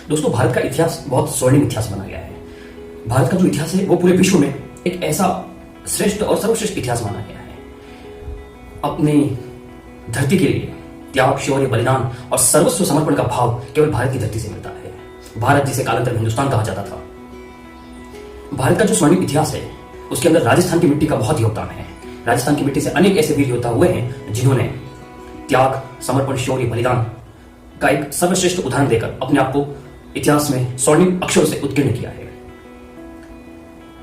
दोस्तों, भारत का इतिहास बहुत स्वर्णिम इतिहास बना गया है। भारत का जो इतिहास है वो पूरे विश्व में एक ऐसा श्रेष्ठ और सर्वश्रेष्ठ इतिहास माना गया है। अपनी धरती के लिए त्याग, शौर्य, बलिदान और सर्वस्व समर्पण का भाव केवल भारत की धरती से मिलता है। भारत जिसे कालांतर में हिंदुस्तान कहा जाता था। भारत का जो स्वर्णिम इतिहास है उसके अंदर राजस्थान की मिट्टी का बहुत योगदान है। राजस्थान की मिट्टी से अनेक ऐसे वीर योद्धा हुए हैं जिन्होंने त्याग, समर्पण, शौर्य, बलिदान का एक सर्वश्रेष्ठ उदाहरण देकर अपने आप को इतिहास में स्वर्णिम अक्षरों से उत्कीर्ण किया है।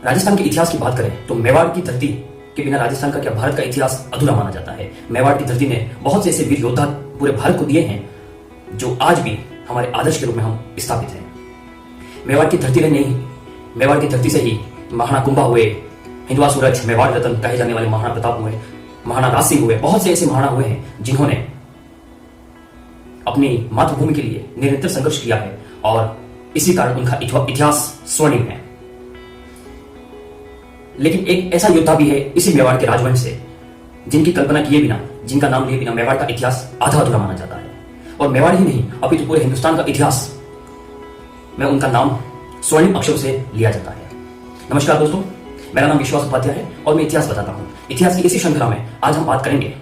राजस्थान के इतिहास की बात करें तो मेवाड़ की धरती के बिना राजस्थान का क्या भारत का इतिहास अधूरा माना जाता है। मेवाड़ की धरती ने बहुत से ऐसे वीर योद्धा पूरे भारत को दिए हैं जो आज भी हमारे आदर्श के रूप में हम स्थापित हैं। मेवाड़ की धरती ने नहीं, मेवाड़ की धरती से ही महाराणा कुंभा हुए, हिंदवा सूरज, मेवाड़ रतन कहे जाने वाले महाराणा प्रताप हुए, महाराणा राज सिंह हुए, बहुत से ऐसे महाराणा हुए हैं जिन्होंने अपनी मातृभूमि के लिए निरंतर संघर्ष किया है और इसी कारण उनका इतिहास स्वर्णिम है। लेकिन एक ऐसा योद्धा भी है इसी मेवाड़ के राजवंश से जिनकी कल्पना किए बिना, जिनका नाम लिए बिना मेवाड़ का इतिहास आधा अधूरा माना जाता है। और मेवाड़ ही नहीं अभी तो पूरे हिंदुस्तान का इतिहास में उनका नाम स्वर्णिम अक्षरों से लिया जाता है। नमस्कार दोस्तों, मेरा नाम विश्वास उपाध्याय है और मैं इतिहास बताता हूँ। इतिहास की इसी श्रृंखला में आज हम बात करेंगे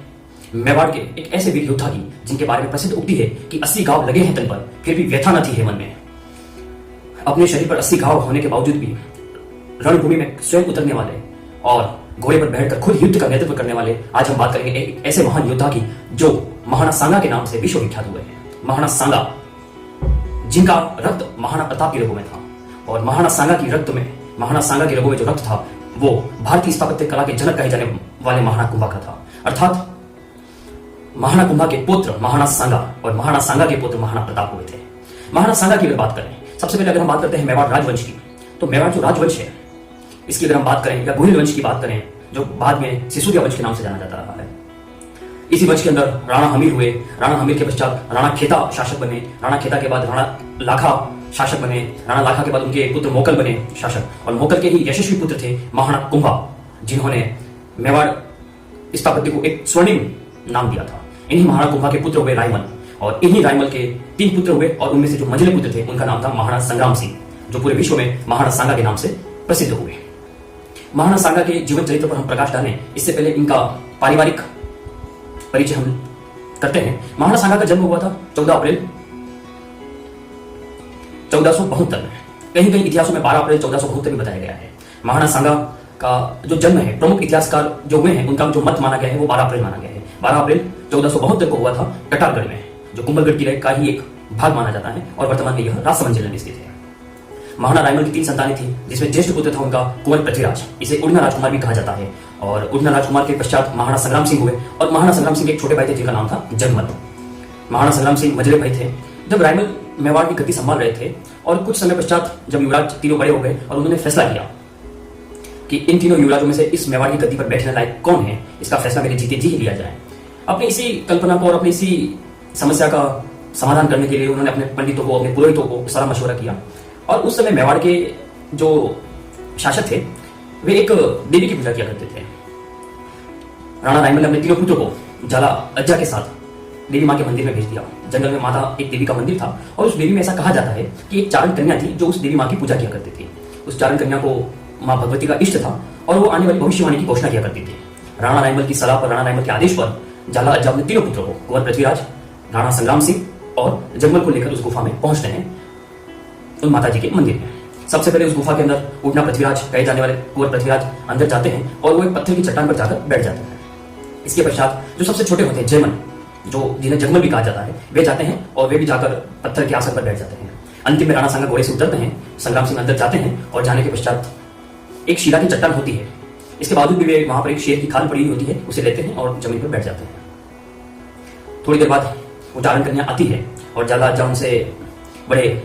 मेवाड़ के एक ऐसे वीर योद्धा की जिनके बारे में प्रसिद्ध उक्ति है कि 80 घाव लगे हैं तन पर फिर भी व्यथा न थी है मन में। अपने शरीर पर 80 घाव होने के बावजूद भी रणभूमि में स्वयं उतरने वाले और घोड़े पर बैठकर खुद युद्ध का नेतृत्व करने वाले आज हम बात करेंगे एक ऐसे महान योद्धा की जो महाराणा सांगा के नाम से विश्व विख्यात हुए हैं। महाराणा सांगा, जिनका रक्त महाराणा प्रताप की रगों में था और महाराणा सांगा की रगों में जो रक्त था वो भारतीय स्थापत्य कला के जनक कहे जाने वाले महाराणा कुंभा का था। अर्थात महाराणा कुंभा के पुत्र महाराणा सांगा और महाराणा सांगा के पुत्र महाराणा प्रताप हुए थे। महाराणा सांगा की अगर बात करें, सबसे पहले अगर हम बात करते हैं मेवाड़ राजवंश की, तो मेवाड़ जो राजवंश है इसकी अगर हम बात करें या गोहिल वंश की बात करें जो बाद में सिसोदिया वंश के नाम से जाना जाता रहा है। इसी वंश के अंदर राणा हमीर हुए, राणा हमीर के पश्चात राणा खेता शासक बने, राणा खेता के बाद राणा लाखा शासक बने, राणा लाखा के बाद उनके पुत्र मोकल बने शासक और मोकल के ही यशस्वी पुत्र थे महाराणा कुंभा, जिन्होंने मेवाड़ स्थापत्य को एक स्वर्णिम नाम दिया था। इन्हीं महाराणा कुंभा के पुत्र हुए रायमल और इन्हीं रायमल के 3 पुत्र हुए और उनमें से जो मंझले पुत्र थे उनका नाम था महाराणा संग्राम सिंह, जो पूरे विश्व में महाराणा सांगा के नाम से प्रसिद्ध हुए। महाराणा सांगा के जीवन चरित्र पर हम प्रकाश डालें इससे पहले इनका पारिवारिक परिचय हम करते हैं। महाराणा सांगा का जन्म हुआ था 14 अप्रैल 1472 में। कहीं कहीं इतिहासों में 12 अप्रैल 1472 में बताया गया है। महाराणा सांगा का जो जन्म है, प्रमुख इतिहासकार जो हुए हैं उनका जो मत माना गया है वो 12 अप्रैल माना गया है। 12 अप्रैल 1472 को हुआ था कटारगढ़ में, जो कुंभलगढ़ किले का ही एक भाग माना जाता है और वर्तमान में यह राजसमंद जिले में स्थित है। महाराणा रायमल की 3 संतानें थी जिसमें ज्येष्ठ पुत्र था उनका कुंवर पृथ्वीराज, इसे उड़ना राजकुमार भी कहा जाता है। और उड़ना राजकुमार के पश्चात महाराणा संग्राम सिंह हुए और महाराणा संग्राम सिंह के एक छोटे भाई थे जिनका नाम था जगमल। महाराणा संग्राम सिंह मझले भाई थे। जब रायमल मेवाड़ की गद्दी संभाल रहे थे और कुछ समय पश्चात जब युवराज तीनों बड़े हो गए और उन्होंने फैसला किया कि इन तीनों युवराजों में से इस मेवाड़ की गद्दी पर बैठने लायक कौन है, इसका फैसला मेरे जीते जी ही लिया जाए। अपनी इसी कल्पना को और अपनी इसी समस्या का समाधान करने के लिए उन्होंने अपने पंडितों को, अपने पुरोहितों को सारा मशवरा किया। और उस समय मेवाड़ के जो शासक थे वे एक देवी की पूजा किया करते थे। राणा रायमल ने अपने तीनों पुत्रों को जाला अज्जा के साथ देवी माँ के मंदिर में भेज दिया। जंगल में माता एक देवी का मंदिर था और उस देवी में ऐसा कहा जाता है कि एक चारण कन्या थी जो उस देवी माँ की पूजा किया करती थी। उस चारण कन्या को माँ भगवती का इष्ट था और वो आने वाली भविष्यवाणी की घोषणा किया करती थी। राणा रायमल की सलाह पर, राणा रायमल के आदेश पर जाला अज्जा अपने तीनों पुत्रों को, कुंवर पृथ्वीराज, राणा संग्राम सिंह और जगमल को लेकर उस गुफा में पहुंचते हैं, उन माता जी के मंदिर में। सबसे पहले उस गुफा के अंदर उड़ना पृथ्वीराज कहे जाने वाले कुंवर पृथ्वीराज अंदर जाते हैं और वो एक पत्थर की चट्टान पर जाकर बैठ जाते हैं। इसके पश्चात जो सबसे छोटे होते हैं जयमल, जो जिन्हें जगमल भी कहा जाता है, वे जाते हैं और वे भी जाकर पत्थर के आसन पर बैठ जाते हैं। अंतिम में राणा सांगा घोड़े से उतरते हैं, संग्राम सिंह अंदर जाते हैं और जाने के पश्चात एक शिला की चट्टान होती है। इसके बावजूद भी वे वहां पर एक शेर की खाल पड़ी हुई होती है, उसे लेते हैं और जमीन पर बैठ जाते हैं। थोड़ी देर बाद वो चारण कन्या आती है और जाला अज्जा उनसे बड़े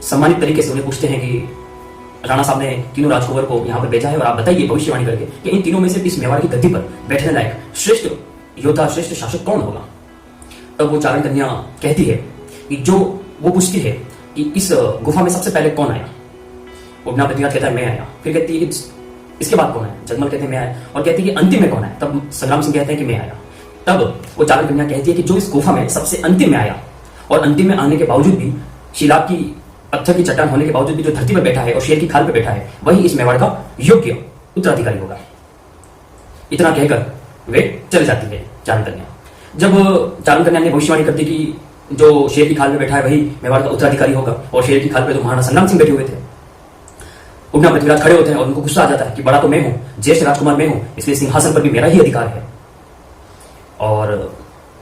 सम्मानित तरीके से उन्हें पूछते हैं कि राणा साहब ने तीनों राजकुंवर को यहाँ पर भेजा है और आप बताइए भविष्यवाणी करके कि इन तीनों में से इस मेवाड़ की गद्दी पर बैठने लायक श्रेष्ठ योद्धा, श्रेष्ठ शासक कौन होगा। तब वो चारण कन्या कहती है कि जो वो पूछती है कि इस गुफा में सबसे पहले कौन आया। उड़ना पृथ्वीराज कहता है मैं आया। फिर कहती है कि इसके बाद कौन है, जगमल कहते हैं मैं आया। और कहती है कि अंतिम में कौन है, तब संग्राम सिंह कहते हैं कि मैं आया। तब वो चारण कन्या कहती है कि जो इस गुफा में सबसे अंतिम में आया और अंतिम में आने के बावजूद भी शिलाक की पत्थर की चट्टान होने के बावजूद भी जो धरती पर बैठा है और शेर की खाल पर बैठा है, वही इस मेवाड़ का योग्य उत्तराधिकारी होगा। इतना कहकर वे चले जाती है चारण कन्या। जब चारण कन्या ने भविष्यवाणी करती कि जो शेर की खाल में बैठा है वही मेवाड़ का उत्तराधिकारी होगा, और शेर की खाल पर जो महाराणा संग्राम सिंह बैठे हुए थे, उड़ना पृथ्वीराज खड़े होते हैं और उनको गुस्सा आ जाता है कि बड़ा तो मैं हूं, ज्येष्ठ राजकुमार मैं हूं, इसलिए सिंहासन पर भी मेरा ही अधिकार है। और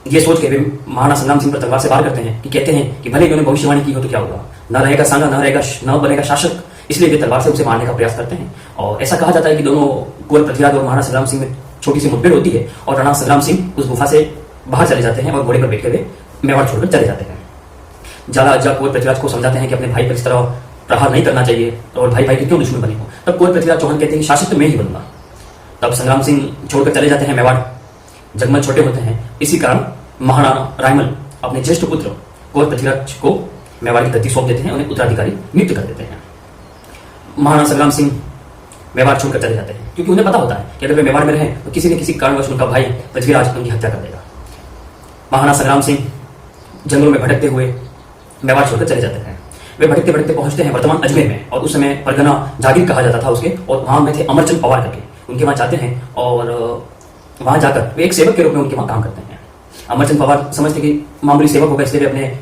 ये सोच के वे महाराणा संग्राम सिंह पर तलवार से वार करते हैं कि कहते हैं कि भले इन्होंने भविष्यवाणी की हो तो क्या होगा, न रहेगा सांगा, न बनेगा शासक, इसलिए वे तलवार से उसे मारने का प्रयास करते हैं। और ऐसा कहा जाता है कि दोनों कुंवर पृथ्वीराज और महाराणा संग्राम सिंह में छोटी सी मुठभेड़ होती है और राणा संग्राम सिंह उस गुफा से बाहर चले जाते हैं और घोड़े पर बैठ कर मेवाड़ छोड़कर चले जाते हैं। जाला अज्जा कुंवर पृथ्वीराज को समझाते हैं कि अपने भाई पर इस तरह प्रहार नहीं करना चाहिए और भाई भाई के क्यों दुश्मन बने हो। तब कुंवर पृथ्वीराज चौहान कहते हैं कि शासक तो मैं ही बनूंगा। तब संग्राम सिंह छोड़कर चले जाते हैं मेवाड़। जगमल छोटे होते हैं, इसी कारण महाराणा रायमल अपने ज्येष्ठ पुत्र कुंवर पृथ्वीराज को मेवाड़ की गद्दी सौंप देते हैं, उन्हें उत्तराधिकारी नियुक्त कर देते हैं। महाराणा संग्राम सिंह मेवाड़ छोड़कर चले जाते हैं क्योंकि उन्हें पता होता है कि अगर वे मेवाड़ में रहें तो किसी न किसी कारणवश उनका भाई पृथ्वीराज उनकी हत्या कर देगा। महाराणा संग्राम सिंह जंगलों में भटकते हुए मेवाड़ छोड़कर चले जाते हैं। वे भटकते भटकते पहुंचते हैं वर्तमान अजमेर में, और उस समय परगना जागीर कहा जाता था उसके, और वहां में थे अमरचंद पवार करके। उनके वहां जाते हैं और वहां जाकर वे एक सेवक के रूप में उनके वहां काम करते हैं। अमरचंद पवार समझते कि मामूली सेवक होगा, इसलिए वे अपने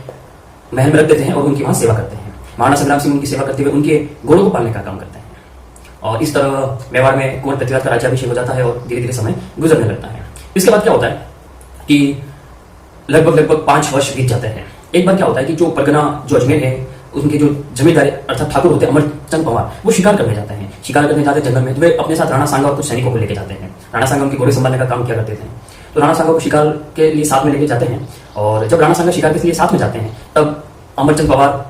महल में रख देते हैं और उनकी वहां सेवा करते हैं। महाराणा संग्राम सिंह उनकी सेवा करते हुए उनके घोड़ों को पालने का काम करते हैं। और इस तरह मेवाड़ में कुंवर पृथ्वीराज का राज्याभिषेक हो जाता है और धीरे धीरे समय गुजरने लगता है। इसके बाद क्या होता है कि लगभग 5 वर्ष बीत जाते हैं। एक बार क्या होता है कि जो परगना जो अजमेर है, उनके जो जमींदार अर्थात ठाकुर होते हैं अमरचंद पवार, वो शिकार करने जाते हैं। शिकार करने जाते जंगल में, तो वे अपने साथ राणा सांगा और कुछ सैनिकों को लेकर जाते हैं। राणा सांगा उनके घोड़े संभालने का काम किया करते थे, तो राणा सांगा को शिकार के लिए साथ में लेके जाते हैं। और जब राणा सांगा शिकार के लिए साथ में जाते हैं, तब अमरचंद पवार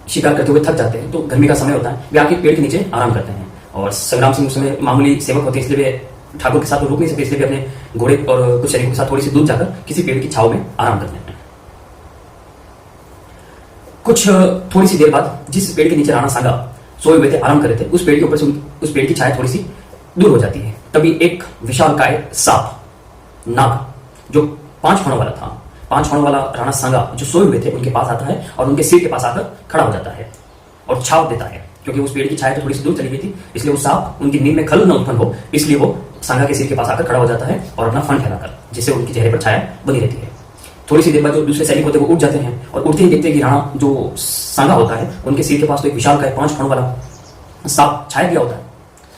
शिकार करते हुए थक जाते हैं, तो गर्मी का समय होता है, वे आके पेड़ के नीचे आराम करते हैं। और संग्राम सिंह उस समय मामूली सेवक होते हैं, इसलिए वे ठाकुर के साथ रुक नहीं सकते, इसलिए वे अपने घोड़े और कुछ सैनिकों के साथ थोड़ी सी दूर जाकर किसी पेड़ की छाव में आराम करते हैं। कुछ थोड़ी सी देर बाद जिस पेड़ के नीचे राणा सांगा सोए हुए थे, आराम कर रहे थे, उस पेड़ के ऊपर से उस पेड़ की छाया थोड़ी सी दूर हो जाती है। तभी एक विशालकाय सांप, नाग, जो 5 फणों वाला था, 5 फणों वाला राणा सांगा जो सोए हुए थे उनके पास आता है और उनके सिर के पास आकर खड़ा हो जाता है और छाप देता है। क्योंकि उस पेड़ की छाया तो थोड़ी सी दूर चली गई थी, इसलिए वो सांप उनकी नींद में खलल न उत्पन्न हो, इसलिए वो सांगा के सिर के पास आकर खड़ा हो जाता है और अपना फन फैलाकर, जिससे उनके चेहरे पर छाया बनी रहती है। थोड़ी सी देर बाद जो दूसरे सैनिक होते हैं वो उठ जाते हैं और उठते ही देखते हैं कि राणा जो सांगा होता है उनके सिर के पास तो एक विशालकाय 5 फणों वाला सांप छाया गया होता है।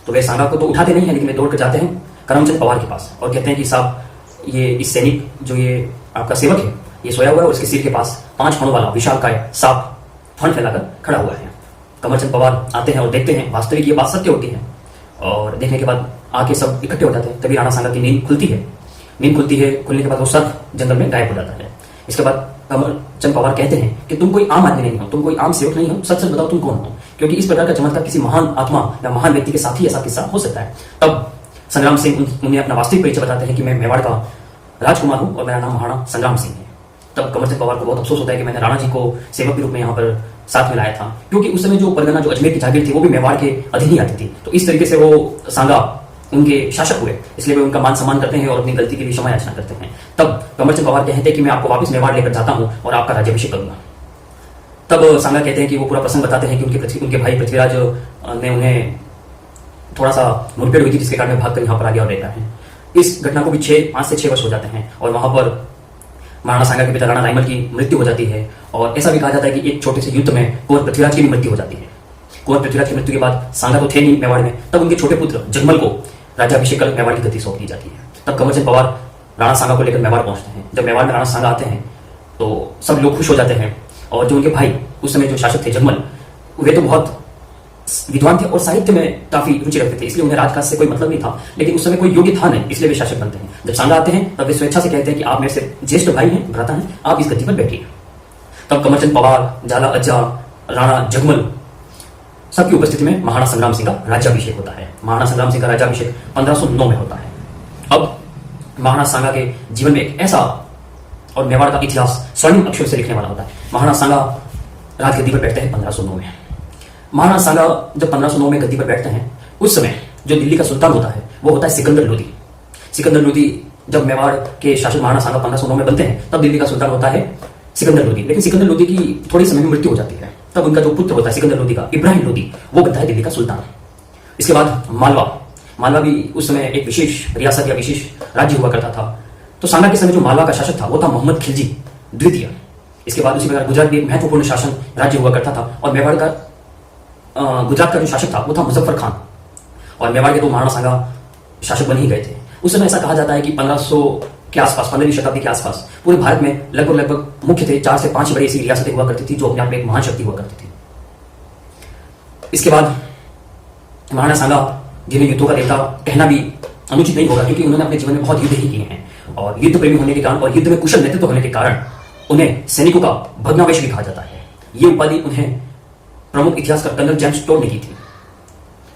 तो वे सांगा को तो उठाते नहीं है, लेकिन वे दौड़ कर जाते हैं करमचंद पवार के पास और कहते हैं कि साहब, ये इस सैनिक जो ये आपका सेवक है, ये सोया हुआ है और उसके सिर के पास 5 फणों वाला विशालकाय सांप फन फैलाकर खड़ा हुआ है। कमरचंद पवार आते हैं और देखते हैं, वास्तविक ये बात सत्य होती है। और देखने के बाद आके सब इकट्ठे हो जाते हैं। तभी राणा सांगा की नींद खुलती है। खुलने के बाद वो सब जंगल में गायब हो जाता है। इसके बाद कमरचंद पवार कहते हैं कि तुम कोई आम आदमी नहीं हो, तुम कोई आम सेवक नहीं हो, सच सच बताओ तुम कौन हो, क्योंकि इस प्रकार का चमत्कार किसी महान आत्मा या महान व्यक्ति के साथ ही ऐसा किस्सा हो सकता है। तब संग्राम सिंह उन्हें अपना वास्तविक परिचय बताते हैं कि मैं मेवाड़ का राजकुमार हूं और मेरा नाम महाराणा संग्राम सिंह है। तब कमरचंद पवार को बहुत अफसोस होता है कि मैंने राणा जी को सेवक के रूप में यहाँ पर साथ में लाया था, क्योंकि उस समय जो परगना जो अजमेर की जागीर थी वो भी मेवाड़ के अधीन ही आती थी। तो इस तरीके से वो सांगा उनके शासक हुए, इसलिए वे उनका मान सम्मान करते हैं और अपनी गलती के लिए क्षमा याचना करते हैं। तब कमरचंद पवार कहते हैं कि मैं आपको वापस मेवाड़ लेकर जाता हूं और आपका राज्याभिषेक करूंगा। तब सांगा कहते हैं कि वो पूरा प्रसंग बताते हैं कि उनके भाई पृथ्वीराज ने उन्हें थोड़ा सा मुठभेड़ हुई थी, जिसके कारण भागकर यहाँ पर आ गया और रहता है। इस घटना को भी 5 से 6 वर्ष हो जाते हैं और वहां पर महाराणा सांगा के पिता राणा रायमल की मृत्यु हो जाती है। और ऐसा भी कहा जाता है कि एक छोटे से युद्ध में कुंवर पृथ्वीराज की भी मृत्यु हो जाती है। कुंवर पृथ्वीराज की मृत्यु के बाद सांगा तो थे नहीं मेवाड़ में, तब उनके छोटे पुत्र जगमल को राज्याभिषेक कर मेवाड़ की गद्दी सौंप दी जाती है। तब कमरचंद पवार राणा सांगा को लेकर मेवाड़ पहुंचते हैं। जब मेवाड़ में राणा सांगा आते हैं तो सब लोग खुश हो जाते हैं। और जो उनके भाई उस समय जो शासक थे जगमल, वे तो बहुत विद्वान थे और साहित्य में काफी रुचि रखते थे, इसलिए उन्हें राजकाज से कोई मतलब नहीं था, लेकिन उस समय कोई योग्य था नहीं, इसलिए वे शासक बनते हैं। जब सांगा आते हैं तब वे स्वेच्छा से कहते हैं कि आप मेरे से ज्येष्ठ भाई हैं, भ्राता हैं, आप इस गद्दी पर बैठिए। तब कमरचंद पवार, जाला अज्जा, राणा जगमल सबकी उपस्थिति में महाराणा संग्राम सिंह का राज्याभिषेक होता है। महाराणा संग्राम सिंह का राज्याभिषेक 1509 में होता है। अब महाराणा सांगा के जीवन में एक ऐसा और मेवाड़ का इतिहास स्वर्णिम अक्षर से लिखने वाला होता है। महाराणा सांगा राजगद्दी पर बैठते हैं 1509 में। महाराणा सांगा जब 1509 में गद्दी पर बैठते हैं, उस समय जो दिल्ली का सुल्तान होता है वो होता है सिकंदर लोदी। सिकंदर लोदी जब मेवाड़ के शासक महाराणा सांगा 1509 में बनते हैं, तब दिल्ली का सुल्तान होता है सिकंदर लोदी। लेकिन सिकंदर लोदी की थोड़ी समय में मृत्यु हो जाती है। तब उनका जो पुत्र होता है सिकंदर लोदी का, इब्राहिम लोदी, वो बनता है दिल्ली का सुल्तान। इसके बाद मालवा भी उस समय एक विशेष रियासत या विशेष राज्य हुआ करता था। तो सांगा के समय जो मालवा का शासक था वो था मोहम्मद खिलजी द्वितीय। इसके बाद उसी प्रकार गुजरात भी एक महत्वपूर्ण शासन राज्य हुआ करता था और मेवाड़ का गुजरात का जो शासक था वो था मुजफ्फर खान। और मेवाड़ के तो महाराणा सांगा शासक बन ही गए थे। उस समय ऐसा कहा जाता है कि 1500 के आसपास, 15वीं शताब्दी के आसपास पूरे भारत में लगभग मुख्य थे 4 से 5 बड़ी ऐसी रियासतें हुआ करती थी जो अपने आप में एक महान शक्ति हुआ करती थी। इसके बाद महाराणा सांगा, जिन्हें युद्धों का देवता कहना भी अनुचित नहीं होगा क्योंकि उन्होंने अपने जीवन में बहुत युद्ध ही किए हैं और युद्ध प्रेमी होने के कारण और युद्ध में कुशल नेतृत्व होने के कारण उन्हें सैनिकों का भग्नावशेष भी कहा जाता है। ये उपाधि उन्हें प्रमुख इतिहासकार कर्नल जेम्स टोड ने की थी।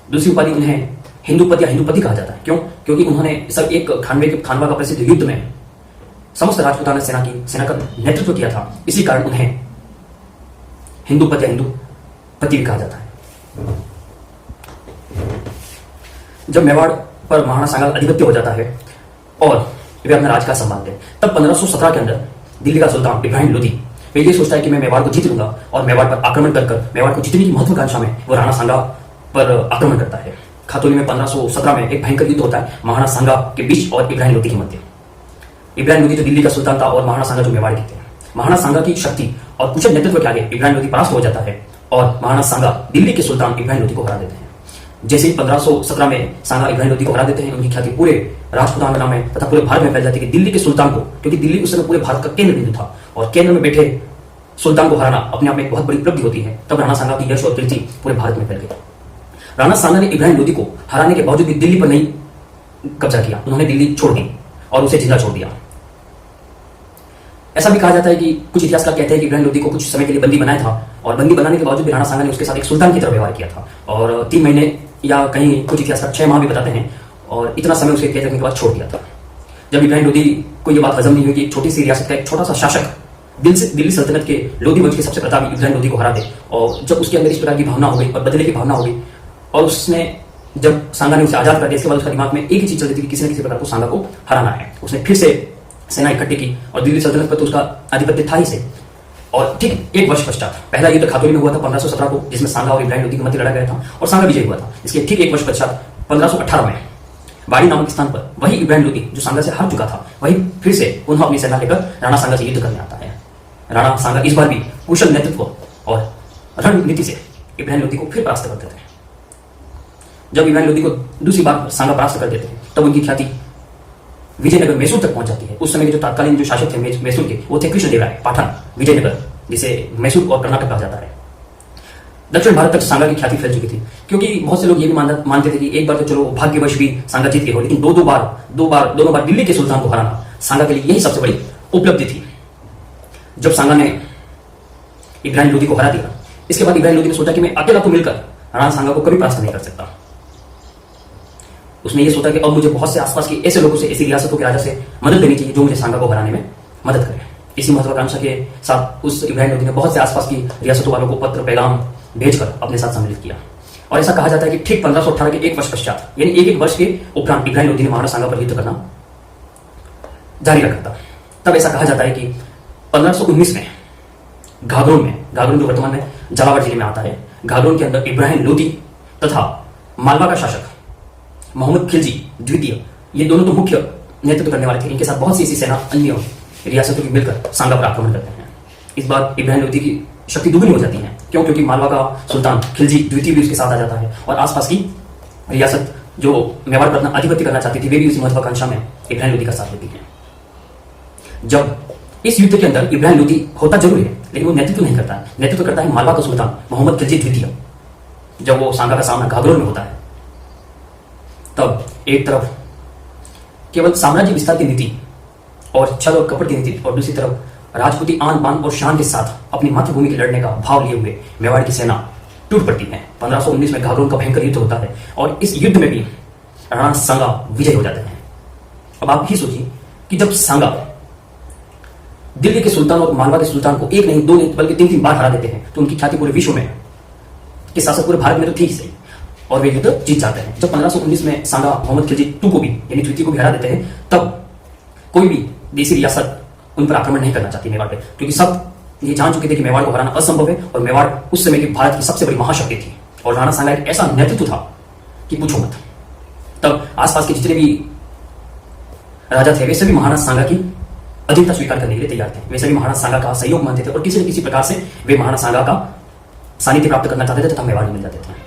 दूसरी उपाधि उन्हें हिंदूपति या हिंदूपति कहा जाता है। क्यों? क्योंकि उन्होंने सब एक खानवा का प्रसिद्ध युद्ध में समस्त राजपूताना सेना का नेतृत्व किया था। इसी कारण उन्हें हिंदूपति या हिंदूपति भी कहा जाता है। जब मेवाड़ पर महाराणा सांगा अधिपत्य हो जाता है और वे अपना राज का संभालते हैं, तब 1517 के अंदर दिल्ली का सुल्तान इब्राहिम लोदी वे ये सोचता है कि मैं मेवाड़ को जीत लूंगा और मेवाड़ पर आक्रमण कर मेवाड़ को जीतने की महत्वाकांक्षा में वो राणा सांगा पर आक्रमण करता है। खातौली में 1517 में एक भयंकर युद्ध होता है महाराणा सांगा के बीच और इब्राहिम लोदी के मध्य। इब्राहिम लोदी जो दिल्ली का सुल्तान था और महाराणा सांगा जो मेवाड़ के थे। महाराणा सांगा की शक्ति और कुशल नेतृत्व के आगे इब्राहिम लोदी परास्त हो जाता है और महाराणा सांगा दिल्ली के सुल्तान इब्राहिम लोदी को हरा देते हैं। जैसे ही 1517 में सांगा इब्राहिम लोदी को हरा देते हैं, उनकी ख्याति पूरे राजपूताना में तथा पूरे भारत में फैल जाती है कि दिल्ली के सुल्तान को, क्योंकि दिल्ली उस समय पूरे भारत का केंद्र बिंदु था और केंद्र में बैठे सुल्तान को हराना अपने आप में एक बहुत बड़ी उपलब्धि होती है। तब राणा सांगा की यश और कीर्ति पूरे भारत में फैल गई। राणा सांगा ने इब्राहिम लोदी को हराने के बावजूद भी दिल्ली पर नहीं कब्जा किया। उन्होंने दिल्ली छोड़ दी और उसे जिंदा छोड़ दिया। ऐसा भी कहा जाता है कि कुछ इतिहासकार कहते हैं कि इब्राहिम लोदी को कुछ समय के लिए बंदी बनाया था और बंदी बनाने के बावजूद भी राणा सांगा ने उसके साथ एक सुल्तान की तरह व्यवहार किया था और 3 महीने या कहीं कुछ इतिहासकार 6 माह भी बताते हैं और इतना समय उसे कैद रखने के बाद छोड़ दिया था। जब इब्राहिम लोदी को यह बात हजम नहीं हुई कि एक छोटी सी रियासत का एक छोटा सा शासक दिल्ली सल्तनत के लोधी वंश के सबसे प्रतापी इब्राहिम लोदी को हरा दे, और जब उसके अंदर इस प्रकार की भावना हो गई और बदले की भावना हो गई और उसने जब सांगा ने उसे आजाद कर दिया, इसके बाद उसका दिमाग में एक ही चीज चलती थी कि किसी न किसी प्रकार को सांगा को हराना है। उसने फिर से सेना इकट्ठी की और दिल्ली सल्तनत पर तो उसका आधिपत्य था ही से। और ठीक 1 वर्ष पश्चात पहला युद्ध खातौली में हुआ था 1517 को, जिसमें सांगा और इब्राहिम लोदी के मध्य लड़ा गया था और सांगा विजय हुआ था। इसके ठीक 1 वर्ष पश्चात 1518 में बाड़ी नामक स्थान पर वही इब्राहिम लोदी जो सांगा से हार चुका था, वही फिर से पुनः अपनी सेना लेकर राणा सांगा से युद्ध करने आता है। राणा सांगा इस बार भी कुशल नेतृत्व और रणनीति से इब्राहिम लोदी को फिर परास्त कर देते हैं। जब इब्राहिम लोदी को दूसरी बार सांगा परास्त कर देते हैं तब उनकी ख्याति विजयनगर मैसूर तक पहुंच जाती है। उस समय के जो तत्कालीन जो शासक थे मैसूर के, वो थे कृष्णदेवराय पाटन विजयनगर, जिसे मैसूर और कर्नाटक कहा जाता है। दक्षिण भारत तक सांगा की ख्याति फैल चुकी थी, क्योंकि बहुत से लोग ये भी मानते थे कि एक बार तो चलो भाग्यवश भी सांगा जीत गए हो, लेकिन दोनों बार दिल्ली के सुल्तान को हराना सांगा के लिए यही सबसे बड़ी उपलब्धि थी। जब सांगा ने इब्राहिम लोदी को हरा दिया, इसके बाद इब्राहिम लोदी ने सोचा कि मैं अकेला तो मिलकर राणा सांगा को कभी परास्त नहीं कर सकता। उसने ये सोचा कि अब मुझे बहुत से आसपास के ऐसे लोगों से, ऐसी रियासतों के राजा से मदद लेनी चाहिए जो मुझे सांगा को हराने में मदद करे। इसी महत्वाकांक्षा के साथ उस इब्राहिम लोदी ने बहुत से आसपास की रियासतों वालों को पत्र पैगाम भेजकर अपने साथ सम्मिलित किया। और ऐसा कहा जाता है कि ठीक 1518 के 1 वर्ष पश्चात, यानी एक वर्ष के उपरांत इब्राहिम लोदी ने महाराणा सांगा पर युद्ध करना जारी रखा था। तब ऐसा कहा जाता है कि 1519 में घाघरों जो वर्तमान में झालावाड़ जिले में आता है, घाघरों के अंदर इब्राहिम लोदी तथा मालवा का शासक मोहम्मद खिलजी द्वितीय, ये दोनों तो मुख्य नेतृत्व करने वाले थे। इनके साथ बहुत सी ऐसी सेना अन्य रियासतों की मिलकर सांगा पर आक्रमण करते हैं। इस बार इब्राहिम लोदी की शक्ति दुगनी हो जाती है। क्यों? क्योंकि मालवा का सुल्तान खिलजी द्वितीय भी उसके साथ आ जाता है और आसपास की रियासत जो मेवाड़ पर अपना आधिपत्य करना चाहती थी, वे भी उस महत्वाकांक्षा में इब्राहिम लोदी का साथ देती है। जब इस युद्ध के अंदर इब्राहिम लोदी होता जरूर है, लेकिन वो नेतृत्व नहीं करता है। नेतृत्व करता है मालवा का सुल्तान मोहम्मद खिलजी द्वितीय। जब वो सांगा का सामना घाघरों में होता है, तब एक तरफ केवल साम्राज्य विस्तार की नीति और छल और कपट की नीति और दूसरी तरफ राजपूती आन बान और शान के साथ अपनी मातृभूमि के लड़ने का भाव लिए हुए मेवाड़ की सेना टूट पड़ती है। 1519 में घाघरों का भयंकर युद्ध होता है और इस युद्ध में भी राणा सांगा विजय हो जाते हैं। अब आप ही सोचिए कि जब सांगा दिल्ली के सुल्तान और मालवा के सुल्तान को 1 नहीं 2 नहीं बल्कि 3 बार हरा देते हैं, तो उनकी ख्याति पूरे विश्व में कि शासक पूरे भारत में तो थी ही सही, और वे युद्ध जीत जाते हैं। जब 1519 में सांगा मोहम्मद खिलजी टू को भी यानी द्वितीय को भी हरा देते हैं, तब कोई भी देसी रियासत उन पर आक्रमण नहीं करना चाहती मेवाड़ पे, क्योंकि सब ये जान चुके थे कि मेवाड़ को हराना असंभव है और मेवाड़ उस समय की भारत की सबसे बड़ी महाशक्ति थी और राणा सांगा एक ऐसा नेतृत्व था कि पूछो मत। तब आसपास के जितने भी राजा थे वे सभी महाराज सांगा की अधीनता स्वीकार करने के लिए तैयार थे। वे सभी महाराज सांगा का सहयोग मानते थे और किसी न किसी प्रकार से वे महाराज सांगा का सानिध्य प्राप्त करना चाहते थे तथा मेवाड़ में मिल जाते थे।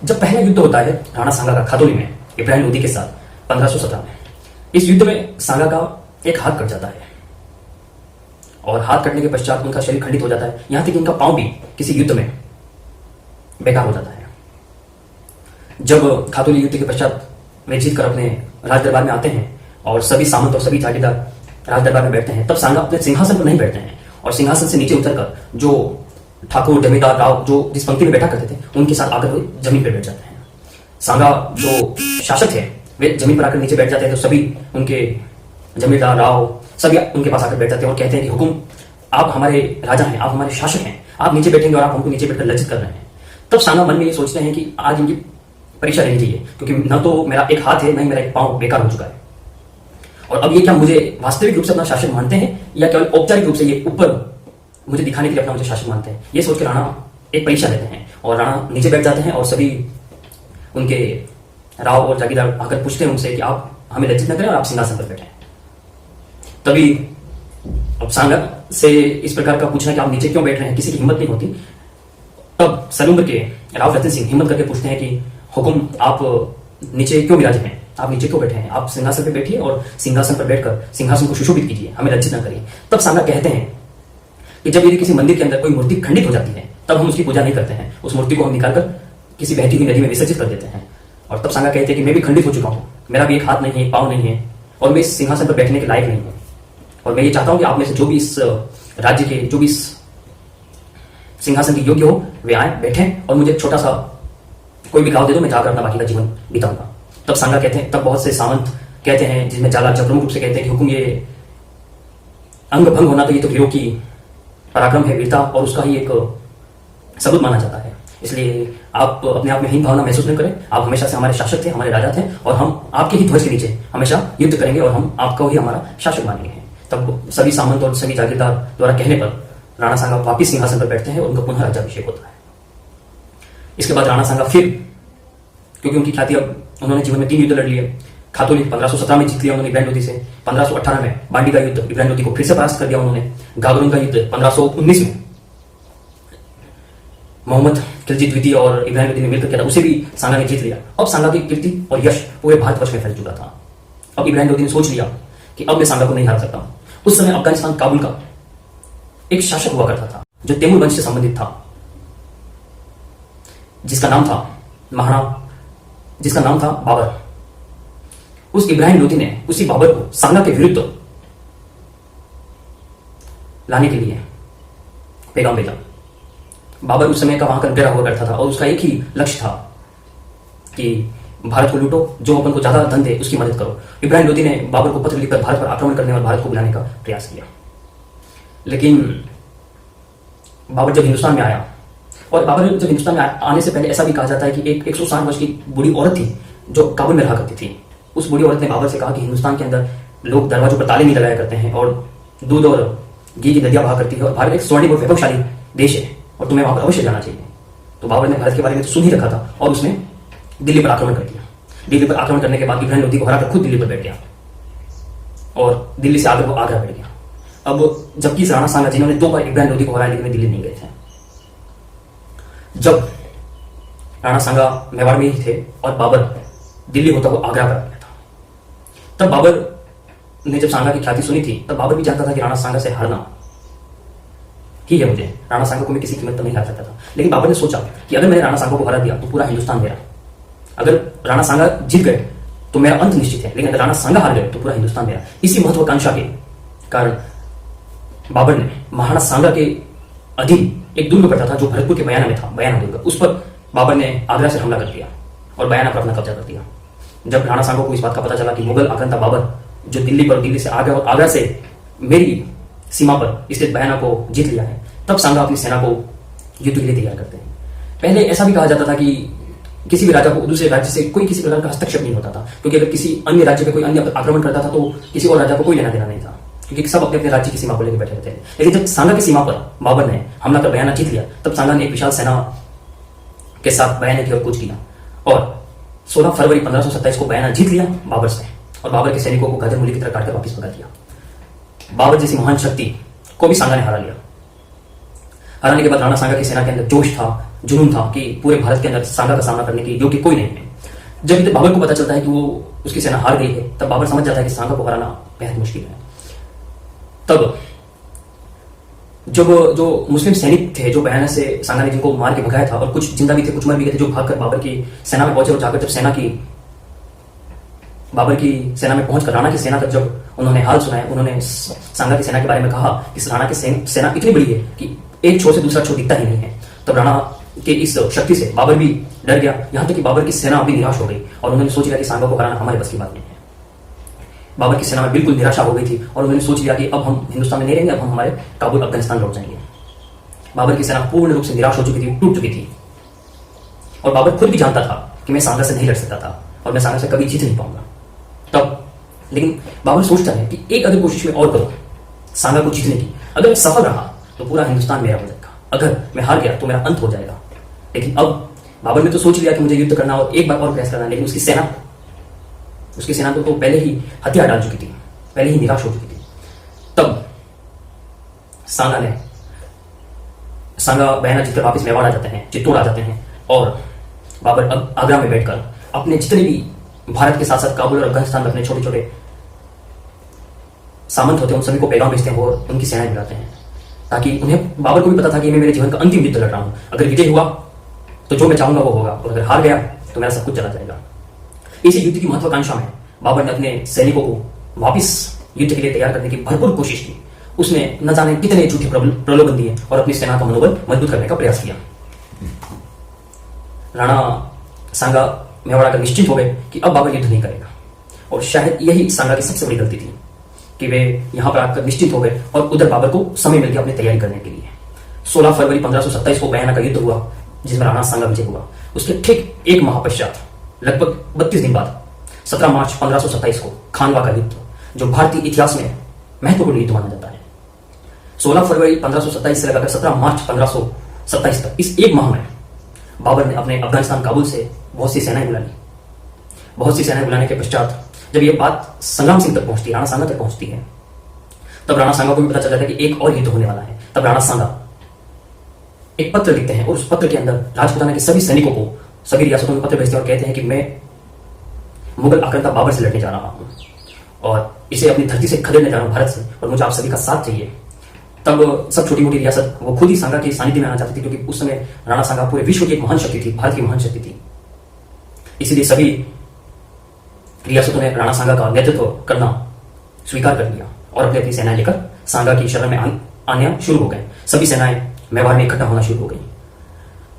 जब पहला युद्ध होता है राणा सांगा का खातोली में इब्राहिम लोदी के साथ 1517 में, इस युद्ध में सांगा का एक हाथ कट जाता है और हाथ कटने के पश्चात उनका शरीर खंडित हो जाता है, यहां तक कि उनका पांव भी किसी युद्ध में बेकार हो जाता है। जब खातोली युद्ध के पश्चात वे जीत कर अपने राज दरबार में आते हैं और सभी सामंत और सभी जागीरदार राज दरबार में बैठते हैं, तब सांगा अपने सिंहासन पर नहीं बैठते हैं और सिंहासन से नीचे उतरकर जो ठाकुर जमींदार राव जो जिस पंक्ति में बैठा करते थे उनके साथ आकर वो जमीन पर बैठ जाते हैं। सांगा जो शासक थे वे जमीन पर आकर नीचे बैठ जाते हैं तो सभी उनके जमींदार राव सभी उनके पास आकर बैठ जाते हैं और कहते हैं कि हुकुम, आप हमारे राजा हैं, आप हमारे शासक हैं, आप नीचे बैठेंगे और आप हमको नीचे बैठकर लज्जित कर रहे हैं। तब सांगा मन में ये सोचते हैं कि आज इनकी परीक्षा लेनी चाहिए, क्योंकि न तो मेरा एक हाथ है न ही मेरा एक पांव बेकार हो चुका है और अब ये क्या मुझे वास्तविक रूप से अपना शासक मानते हैं या केवल औपचारिक रूप से ये ऊपर मुझे दिखाने के लिए अपना मुझे शासक मानते हैं। ये सोच के राणा एक परीक्षा लेते हैं और राणा नीचे बैठ जाते हैं और सभी उनके राव और जागीरदार आकर पूछते हैं उनसे कि आप हमें लज्जित न करें और आप सिंहासन पर बैठे। तभी अब सांगा से इस प्रकार का पूछना कि आप नीचे क्यों बैठ रहे हैं किसी की हिम्मत नहीं होती। तब सलूम्बर के राव रतन सिंह हिम्मत करके पूछते हैं कि हुकुम, आप नीचे क्यों विराजे हैं, आप नीचे क्यों बैठे हैं, आप सिंहासन पर बैठिए और सिंहासन पर बैठकर सिंहासन को सुशोभित कीजिए, हमें लज्जित न करिए। तब सांगा कहते हैं कि जब यदि किसी मंदिर के अंदर कोई मूर्ति खंडित हो जाती है तब हम उसकी पूजा नहीं करते हैं, उस मूर्ति को हम निकालकर किसी बहती हुई नदी में विसर्जित कर देते हैं। और तब सांगा कहते हैं कि मैं भी खंडित हो चुका हूं, मेरा भी एक हाथ नहीं है, एक पांव नहीं है और मैं इस सिंहासन पर बैठने के लायक नहीं हूं और मैं ये चाहता हूं कि आप में से जो भी इस राज्य के जो भी इस सिंहासन के योग्य हो वे आए, बैठें और मुझे छोटा सा कोई भी गाँव दे दो, मैं जाकर अपना बाकी का जीवन बिताऊंगा। तब सांगा कहते हैं, तब बहुत से सामंत कहते हैं जिसमें जाला प्रमुख रूप से कहते हैं कि हुकुम, ये अंग भंग होना तो ये तो वीरों की पराक्रम है, वीरता और उसका ही एक सबूत माना जाता है, इसलिए आप अपने आप में हीन भावना महसूस नहीं करें। आप हमेशा से हमारे शासक थे, हमारे राजा थे और हम आपके ही ध्वज के नीचे हमेशा युद्ध करेंगे और हम आपको ही हमारा शासक मानेंगे। तब सभी सामंत और सभी जागीरदार द्वारा कहने पर राणा सांगा वापिस सिंहासन पर बैठते हैं और उनका पुनः राज्याभिषेक होता है। इसके बाद राणा सांगा फिर, क्योंकि उनकी ख्याति अब उन्होंने जीवन में 3 युद्ध लड़ लिए, खातोली 1517 में जीत लिया उन्होंने इब्राहिम लोदी से, 1518 में बांडी का युद्ध इब्राहिम लोदी को फिर से परास्त कर दिया उन्होंने, गागरुन का युद्ध 1519 में मोहम्मद खिलजी द्वितीय और इब्राहिम लोदी ने मिलकर किया था, उसे भी सांगा ने जीत लिया। अब सांगा की कीर्ति और यश पूरे भारतवर्ष में फैल चुका था। अब इब्राहिम लोदी ने सोच लिया कि अब मैं सांगा को नहीं हरा सकता। उस समय अफगानिस्तान काबुल का एक शासक हुआ करता था जो तैमूर वंश से संबंधित था, जिसका नाम था बाबर। उस इब्राहिम लोदी ने उसी बाबर को सांगा के विरुद्ध लाने के लिए पैगाम भेजा। बाबर उस समय का वहां का लुटेरा हुआ करता था और उसका एक ही लक्ष्य था कि भारत को लूटो, जो अपन को ज्यादा धन दे उसकी मदद करो। इब्राहिम लोदी ने बाबर को पत्र लिखकर भारत पर आक्रमण करने और भारत को बुलाने का प्रयास किया, लेकिन बाबर जब हिंदुस्तान में आया, और बाबर जब हिंदुस्तान में आने से पहले ऐसा भी कहा जाता है कि एक 160 वर्ष की बूढ़ी औरत थी जो काबुल में रहा करती थी। उस बूढ़ी औरत ने बाबर से कहा कि हिंदुस्तान के अंदर लोग दरवाजों पर ताले नहीं लगाया करते हैं और दूध और घी की नदियां बहा करती है और भारत एक स्वर्णिम और वैभवशाली देश है और तुम्हें वहां पर अवश्य जाना चाहिए। तो बाबर ने भारत के बारे में तो सुन ही रखा था और उसने दिल्ली पर आक्रमण कर दिया। दिल्ली पर आक्रमण करने के बाद इब्राहिम लोदी को हराकर खुद दिल्ली पर बैठ गया और दिल्ली से आकर वो आगरा बैठ गया। अब जबकि राणा सांगा जिन्होंने 2 बार इब्राहिम लोदी को हराया लेकिन दिल्ली नहीं गए थे। जब राणा सांगा मेवाड़ में ही थे और बाबर दिल्ली होता हुआ आगरा पर आ गया था, तब बाबर ने जब सांगा की ख्याति सुनी थी तब बाबर भी जानता था कि राणा सांगा से हारना ही है मुझे, राणा सांगा को मैं किसी कीमत पर नहीं हरा सकता था। लेकिन बाबर ने सोचा कि अगर मैंने राणा सांगा को हरा दिया तो पूरा हिंदुस्तान मेरा, अगर राणा सांगा जीत गए तो मेरा अंत निश्चित है, लेकिन अगर राणा सांगा हार गए तो पूरा हिंदुस्तान मेरा। इसी महत्वाकांक्षा के कारण बाबर ने महाराणा सांगा के अधीन एक दुर्ग पड़ता था जो भरतपुर के बयाना में था, बयाना दुर्ग, उस पर बाबर ने आगरा से हमला कर दिया और बयाना पर अपना कब्जा कर दिया। जब राणा सांगा को इस बात का पता चला कि मुगल आक्रांता बाबर जो दिल्ली से आ गया और आगरा से मेरी सीमा पर स्थित बयाना को जीत लिया है, तब सांगा अपनी सेना को युद्ध के लिए तैयार करते हैं। पहले ऐसा भी कहा जाता था कि किसी भी राजा को दूसरे राज्य से कोई किसी प्रकार का हस्तक्षेप नहीं होता था, क्योंकि अगर किसी अन्य राज्य पे कोई अन्य आक्रमण करता था तो किसी और राजा को कोई लेना देना नहीं था। क्योंकि सब अपने अपने राज्य की सीमा को लेकर बैठे रहते हैं। लेकिन जब सांगा की सीमा पर बाबर ने हमला कर बयाना जीत लिया, तब सांगा ने एक विशाल सेना के साथ बयाना की ओर कूच किया और 16 फरवरी 1527 को बयाना जीत लिया बाबर से, और बाबर के सैनिकों को गाजर मूली की तरह काटकर वापस भगा दिया। बाबर जैसी महान शक्ति को भी सांगा ने हरा लिया। हराने के बाद राणा सांगा की सेना के अंदर जोश था, जुनून था कि पूरे भारत के अंदर सांगा का सामना करने की योग्य कोई नहीं है। जब बाबर को पता चलता है कि वो उसकी सेना हार गई है, तब बाबर समझ जाता है कि सांगा को हराना बेहद मुश्किल है। तब जब जो मुस्लिम सैनिक थे, जो बयाना से सांगा ने जिनको मार के भगाया था, और कुछ जिंदा भी थे कुछ मर भी गए थे, जो भागकर बाबर की सेना में पहुंचे, और जाकर जब बाबर की सेना में पहुंचकर राणा की सेना का जब उन्होंने हाल सुनाया, उन्होंने सांगा की सेना के बारे में कहा कि राणा की सेना इतनी बड़ी है कि एक छोर से दूसरा छोर दिखता ही नहीं है। तब राणा के इस शक्ति से बाबर भी डर गया, यहां तक कि बाबर की सेना भी निराश हो गई और उन्होंने सोच लिया कि सांगा को हराना हमारे बस की बात नहीं है। बाबर की सेना में बिल्कुल निराशा हो गई थी और उन्होंने सोच लिया कि अब हम हिंदुस्तान में नहीं रहेंगे, अब हम हमारे काबुल अफगानिस्तान लौट जाएंगे। बाबर की सेना पूर्ण रूप से निराश हो चुकी थी, टूट चुकी थी, और बाबर खुद भी जानता था कि मैं सांगा से नहीं लड़ सकता था और मैं सांगा से कभी जीत नहीं पाऊंगा। तब लेकिन बाबर सोचता है कि एक अगर कोशिश में और करूं सांगा को जीतने की, अगर मैं सफल रहा तो पूरा हिंदुस्तान मेरा हो जाएगा, अगर मैं हार गया तो मेरा अंत हो जाएगा। लेकिन अब बाबर ने तो सोच लिया कि मुझे युद्ध करना और एक बार और प्रयास करना, लेकिन उसकी सेना तो पहले ही हथियार डाल चुकी थी, पहले ही निराश हो चुकी थी। तब सांगा बयाना जीतकर वापस मेवाड़ आ जाते हैं, चित्तौड़ आ जाते हैं, और बाबर अब आगरा में बैठकर अपने जितने भी भारत के साथ साथ काबुल और अफगानिस्तान में अपने छोटे छोटे सामंत होते हैं उन सभी को पैगाम भेजते हैं और उनकी सेनाएं बुलाते हैं, ताकि उन्हें, बाबर को भी पता था कि मैं मेरे जीवन का अंतिम युद्ध लड़ रहा हूं, अगर विजय हुआ तो जो मैं चाहूंगा वो होगा, और अगर हार गया तो मेरा सब कुछ चला जाएगा। इसी युद्ध की महत्वाकांक्षा में बाबर ने अपने सैनिकों को वापस युद्ध के लिए तैयार करने की भरपूर कोशिश की। उसने न जाने कितने झूठे प्रलोभन दिए और अपनी सेना का मनोबल मजबूत करने का प्रयास किया। राणा सांगा मेवाड़ आकर निश्चित हो गए कि अब बाबर युद्ध नहीं करेगा, और शायद यही सांगा की सबसे बड़ी गलती थी कि वे यहां पर आकर निश्चित हो गए और उधर बाबर को समय मिल गया अपनी तैयारी करने के लिए। 16 फरवरी 1527 को बयाना का युद्ध हुआ, जिसमें राणा सांगा विजय हुआ। उसके ठीक एक माह पश्चात, लगभग 32 दिन बाद, 17 मार्च 1527 को खानवा का युद्ध, जो भारतीय इतिहास में महत्वपूर्ण युद्ध माना जाता है। 16 फरवरी 1527 से लगाकर 17 मार्च 1527 तक, इस एक माह में बाबर ने अपने अफगानिस्तान काबुल से बहुत सी सेनाएं बुला ली। बहुत सी सेनाएं बुलाने के पश्चात जब यह बात संग्राम सिंह तक पहुंचती है, राणा सांगा तक पहुंचती है, तब राणा सांगा को भी पता चल जाता है कि एक और युद्ध होने वाला है। तब राणा सांगा एक पत्र लिखते हैं और उस पत्र के अंदर राजपुताना के सभी सैनिकों को सभी रियासतों में पत्र भेजते हैं और कहते हैं कि मैं मुगल आक्रांता बाबर से लड़ने जा रहा हूं और इसे अपनी धरती से खदेड़ने जा रहा हूं, भारत से, और मुझे आप सभी का साथ चाहिए। तब सब छोटी मोटी रियासत वो खुद ही सांगा के सानिध्य में आना चाहती थी, क्योंकि उस समय राणा सांगा पूरे विश्व की एक महान शक्ति थी, भारत की महान शक्ति थी। इसीलिए सभी रियासतों ने राणा सांगा का नेतृत्व करना स्वीकार कर लिया और अपनी अपनी सेनाएं लेकर सांगा की शरण में आने शुरू हो गए। सभी सेनाएं मेवाड़ में इकट्ठा होना शुरू हो गई।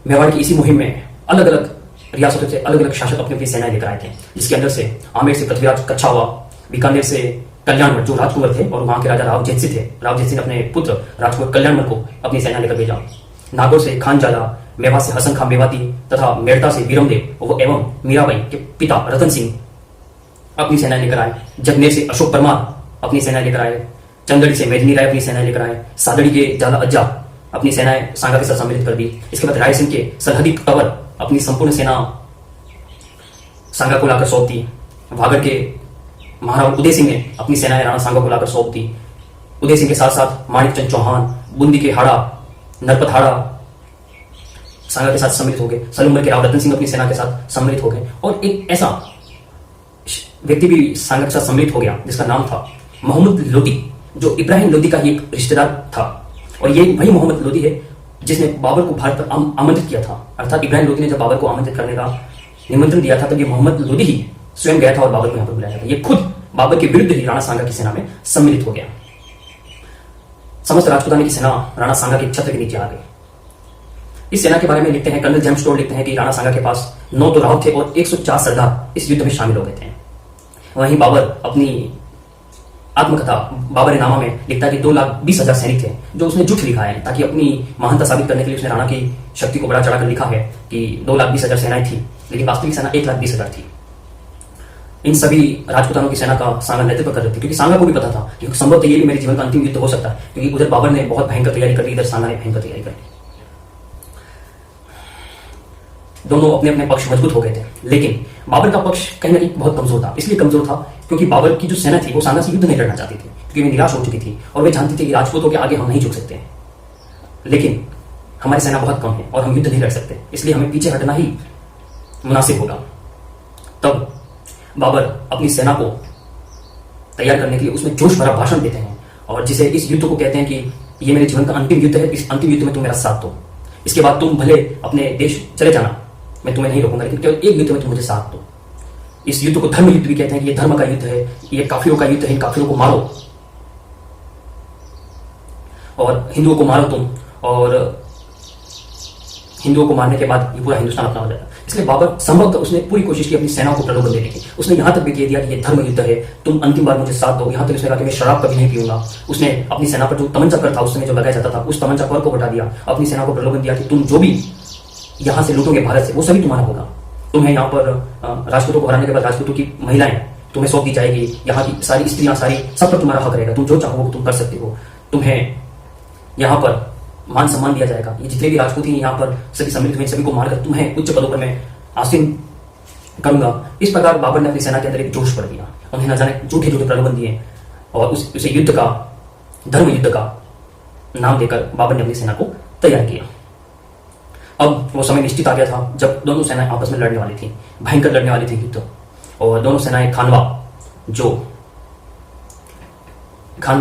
मेवाड़ की इसी मुहिम में अलग अलग रियासतों से अलग अलग शासक अपनी अपनी सेनाएं लेकर आए थे, जिसके अंदर से आमेर से पृथ्वीराज कच्छावा, बीकानेर से कल्याणमल जो राजकुंवर थे और वहां के राजा राव जेतसी थे, राव जेतसी ने अपने पुत्र राजकुंवर कल्याणमल को अपनी सेना लेकर भेजा। नागौर से खानजादा, मेवा से हसन खां मेवाती तथा मेड़ता से बीरमदेव एवं मीराबाई के पिता रतन सिंह अपनी सेना लेकर आए। जगनेर से अशोक परमार अपनी सेना लेकर आए। चंदड़ी से मेदिनी राय अपनी सेना लेकर आए। सादड़ी के जाला अज्जा अपनी सेनाएं सांगा के साथ सम्मिलित कर दी। इसके बाद राय सिंह के सरहदी तवर अपनी संपूर्ण सेना सांगा को लाकर सौंप दी। वागड़ के महाराणा उदय सिंह ने अपनी सेनाएं राणा सांगा को लाकर सौंप दी। उदय सिंह के साथ साथ माणिकचंद चौहान, बूंदी के हाड़ा, नरपत हाड़ा सांगा के साथ सम्मिलित हो गए। सलूमर के राव रतन सिंह अपनी सेना के साथ सम्मिलित हो गए। और एक ऐसा व्यक्ति भी सांगा के साथ सम्मिलित हो गया जिसका नाम था मोहम्मद लोदी, जो इब्राहिम लोदी का ही एक रिश्तेदार था। और ये वही मोहम्मद लोदी है जिसने बाबर को भारत पर आमंत्रित किया था। अर्थात इब्राहिम लोदी ने जब बाबर को आमंत्रित करने का निमंत्रण दिया था, तब ये मोहम्मद लोदी ही स्वयं गया था और बाबर को यहां पर बुलाया था। ये खुद बाबर के विरुद्ध ही राणा सांगा की सेना में सम्मिलित हो गया। समस्त राजपुतानी की सेना राणा सांगा के छत्र के नीचे आ गई। इस सेना के बारे में लिखते हैं, कर्नल जेम्स टोड लिखते हैं कि राणा सांगा के पास 9 तो राव थे और 104 सरदार इस युद्ध में शामिल हो गए थे। वहीं बाबर अपनी आत्मकथा बाबर नामा में लिखता है कि 2,20,000 सैनिक थे, जो उसने झूठ लिखा है ताकि अपनी महानता साबित करने के लिए उसने राणा की शक्ति को बढ़ा चढ़ाकर लिखा है कि 2,20,000 सेनाएं थी, लेकिन वास्तविक सेना 1,20,000 थी। इन सभी राजपूतानों की सेना का सांगा नेतृत्व कर रही थी, क्योंकि सांगा को भी पता था कि संभवतः ये भी मेरे जीवन का अंतिम युद्ध हो सकता है, क्योंकि उधर बाबर ने बहुत भयंकर तैयारी कर ली, इधर सांगा ने भयंकर तैयारी कर ली। दोनों अपने अपने पक्ष मजबूत हो गए थे, लेकिन बाबर का पक्ष कहीं ना कहीं बहुत कमजोर था। इसलिए कमजोर था क्योंकि बाबर की जो सेना थी वो सांगा से युद्ध नहीं लड़ना चाहती थी, क्योंकि वे निराश हो चुकी थी और वे जानती थी कि राजपूतों के आगे हम नहीं झुक सकते, लेकिन हमारी सेना बहुत कम है और हम युद्ध नहीं लड़ सकते, इसलिए हमें पीछे हटना ही मुनासिब होगा। तब बाबर अपनी सेना को तैयार करने के लिए उसमें जोश भरा भाषण देते हैं, और जिसे इस युद्ध को कहते हैं कि ये मेरे जीवन का अंतिम युद्ध है, इस अंतिम युद्ध में तुम मेरा साथ दो, इसके बाद तुम भले अपने देश चले जाना, मैं तुम्हें नहीं रोकूंगा, लेकिन केवल एक युद्ध में तुम मुझे साथ दो। इस युद्ध को धर्म युद्ध भी कहते हैं कि ये धर्म का युद्ध है, ये काफिरों का युद्ध है, इन काफिरों को मारो और हिंदुओं को मारो तुम, और हिंदुओं को मारने के बाद ये पूरा हिंदुस्तान अपना हो जाएगा। इसलिए बाबर संभवतः उसने पूरी कोशिश की अपनी सेनाओं को प्रलोभन देने की। उसने यहां तक भी कह दिया कि ये धर्म युद्ध है, तुम अंतिम बार मुझे साथ दो। यहां तक उसने कहा कि मैं शराब कभी नहीं पीऊंगा। उसने अपनी सेना पर जो तमंचा कर था उस समय जो लगाया जाता था, उस तमंचा पर को हटा दिया, अपनी सेना को प्रलोभन दिया कि तुम जो भी यहां से लूटोगे भारत से, वो सभी तुम्हारा होगा। तुम्हें यहाँ पर राजपूतों को हराने के बाद राजपूतों की महिलाएं तुम्हें सौंप दी जाएगी, यहाँ की सारी स्त्रियां, सारी सब पर तुम्हारा हक रहेगा, तुम जो चाहो वो तुम कर सकते हो। तुम्हें यहाँ पर मान सम्मान दिया जाएगा। ये जितने भी राजपूत हैं यहाँ पर सभी सम्मिलित हुए, सभी को मारकर तुम्हें उच्च पदों पर मैं आसीन करूंगा। इस प्रकार बाबर ने अपनी सेना के अंदर एक जोश भर दिया। उन्हें न जाने झूठे झूठे प्रलोभन दिए और उसे युद्ध का, धर्म युद्ध का नाम देकर बाबर ने अपनी सेना को तैयार किया। अब वो समय निश्चित आ गया था जब दोनों सेनाएं आपस में लड़ने वाली थी, भयंकर लड़ने वाली थी युद्ध। और दोनों सेनाएं खानवा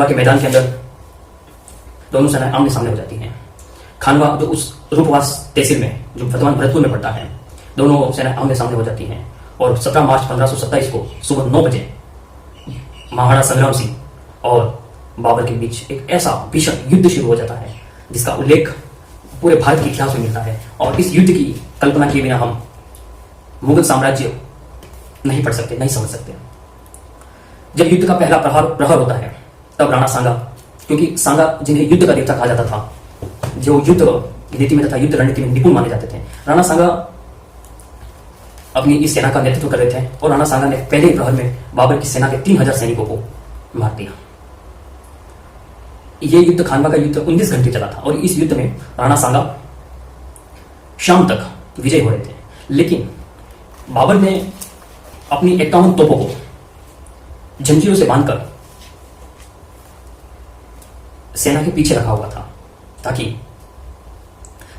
के मैदान के अंदर दोनों सेनाएं आमने सामने हो जाती हैं। खानवा जो उस रूपवास तहसील में, जो वर्तमान भरतपुर में पड़ता है, दोनों सेनाएं आमने सामने हो जाती हैं। और 17 मार्च 1527 को सुबह 9 बजे महाराणा संग्राम सिंह और बाबर के बीच एक ऐसा भीषण युद्ध शुरू हो जाता है जिसका उल्लेख पूरे भारत के इतिहास में मिलता है। और इस युद्ध की कल्पना किए बिना हम मुगल साम्राज्य नहीं पढ़ सकते, नहीं समझ सकते। जब युद्ध का पहला प्रहर होता है तब राणा सांगा, क्योंकि सांगा जिन्हें युद्ध का देवता कहा जाता था, जो युद्ध नीति में तथा युद्ध रणनीति में निपुण माने जाते थे, राणा सांगा अपनी इस सेना का नेतृत्व कर रहे थे। और राणा सांगा ने पहले ही प्रहर में बाबर की सेना के 3000 सैनिकों को मार दिया। यह युद्ध, खानवा का युद्ध 19 घंटे चला था और इस युद्ध में राणा सांगा शाम तक विजय हो रहे थे। लेकिन बाबर ने अपनी 51 तोपों को जंजीरों से बांधकर सेना के पीछे रखा हुआ था, ताकि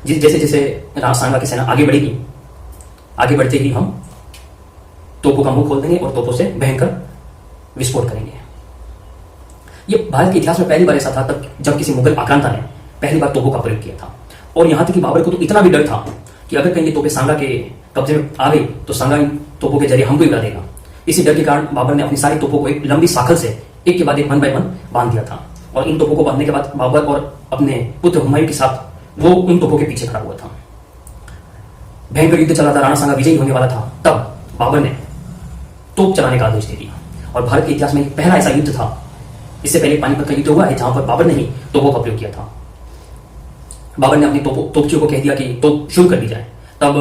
जैसे जैसे राणा सांगा की सेना आगे बढ़ेगी, आगे बढ़ते ही हम तोपों का मुंह खोल देंगे और तोपों से भयंकर विस्फोट करेंगे। यह भारत के इतिहास में पहली बार ऐसा था तब जब किसी मुगल आक्रांता ने पहली बार तोपों का प्रयोग किया था। और यहां तक कि बाबर को तो इतना भी डर था कि अगर कहीं ये तोपें सांगा के कब्जे में आ गई तो सांगा इन तोपों के जरिए हमको ही उड़ा देगा। इसी डर के कारण बाबर ने अपनी सारी तोपों को एक लंबी साखल से एक के बाद एक 1 बाय 1 बांध दिया था। और इन तोपों को बांधने के बाद बाबर और अपने पुत्र हुमायूं के साथ वो उन तोपों के पीछे खड़ा हुआ था। भयंकर युद्ध चला था, राणा सांगा विजयी होने वाला था। तब बाबर ने तोप चलाने का आदेश दे दिया और भारत के इतिहास में पहला ऐसा युद्ध था। इससे पहले पानीपत का युद्ध हुआ है जहां पर बाबर ने ही तोपों का प्रयोग किया था। बाबर ने अपनी तोपचियों को कह दिया कि तोप शुरू कर दी जाए। तब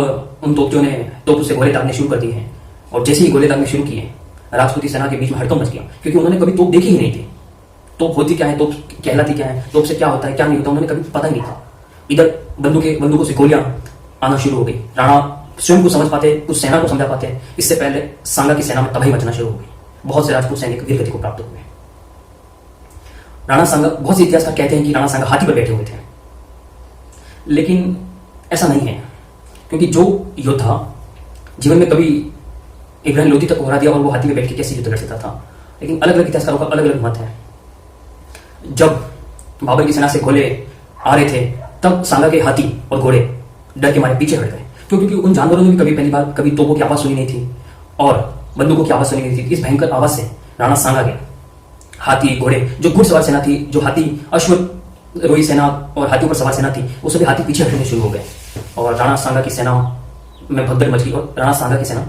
उन तोपचियों ने तोप से गोले दागने शुरू कर दिए हैं और जैसे ही गोले दागने शुरू किए, राजपूती सेना के बीच में हड़कंप मच गया, क्योंकि उन्होंने कभी तोप देखी ही नहीं थी। तोप होती क्या है, तोप कहलाती क्या है, तोप से क्या होता है, क्या नहीं होता, उन्होंने कभी पता ही नहीं था। इधर बंदूकों से गोलियां आना शुरू हो गई। राणा स्वयं को समझ पाते, उस सेना को समझा पाते, इससे पहले सांगा की सेना में तबाही मचना शुरू हो गई। बहुत से राजपूत सैनिक वीरगति को प्राप्त हुए। राणा सांगा, बहुत से इतिहासकार कहते हैं कि राणा सांगा हाथी पर बैठे हुए थे, लेकिन ऐसा नहीं है, क्योंकि जो योद्धा जीवन में कभी इब्राहिम लोधी तक को हरा दिया और वो हाथी में बैठ के कैसे युद्ध लड़ सकता था। लेकिन अलग अलग इतिहासकारों का अलग अलग मत है। जब बाबर की सेना से गोले आ रहे थे तब सांगा के हाथी और घोड़े डर के मारे पीछे हट गए, क्योंकि उन जानवरों ने भी कभी पहली बार कभी तोपों की आवाज सुनी नहीं थी और बंदूकों की आवाज सुनी नहीं थी। इस भयंकर आवाज से राणा सांगा के हाथी, घोड़े, जो घुड़सवार सेना थी, जो हाथी अश्वरोही सेना और हाथियों पर सवार सेना थी, वो सभी हाथी पीछे हटने शुरू हो गए और राणा सांगा की सेना में भगदड़ मच गई और राणा सांगा की सेना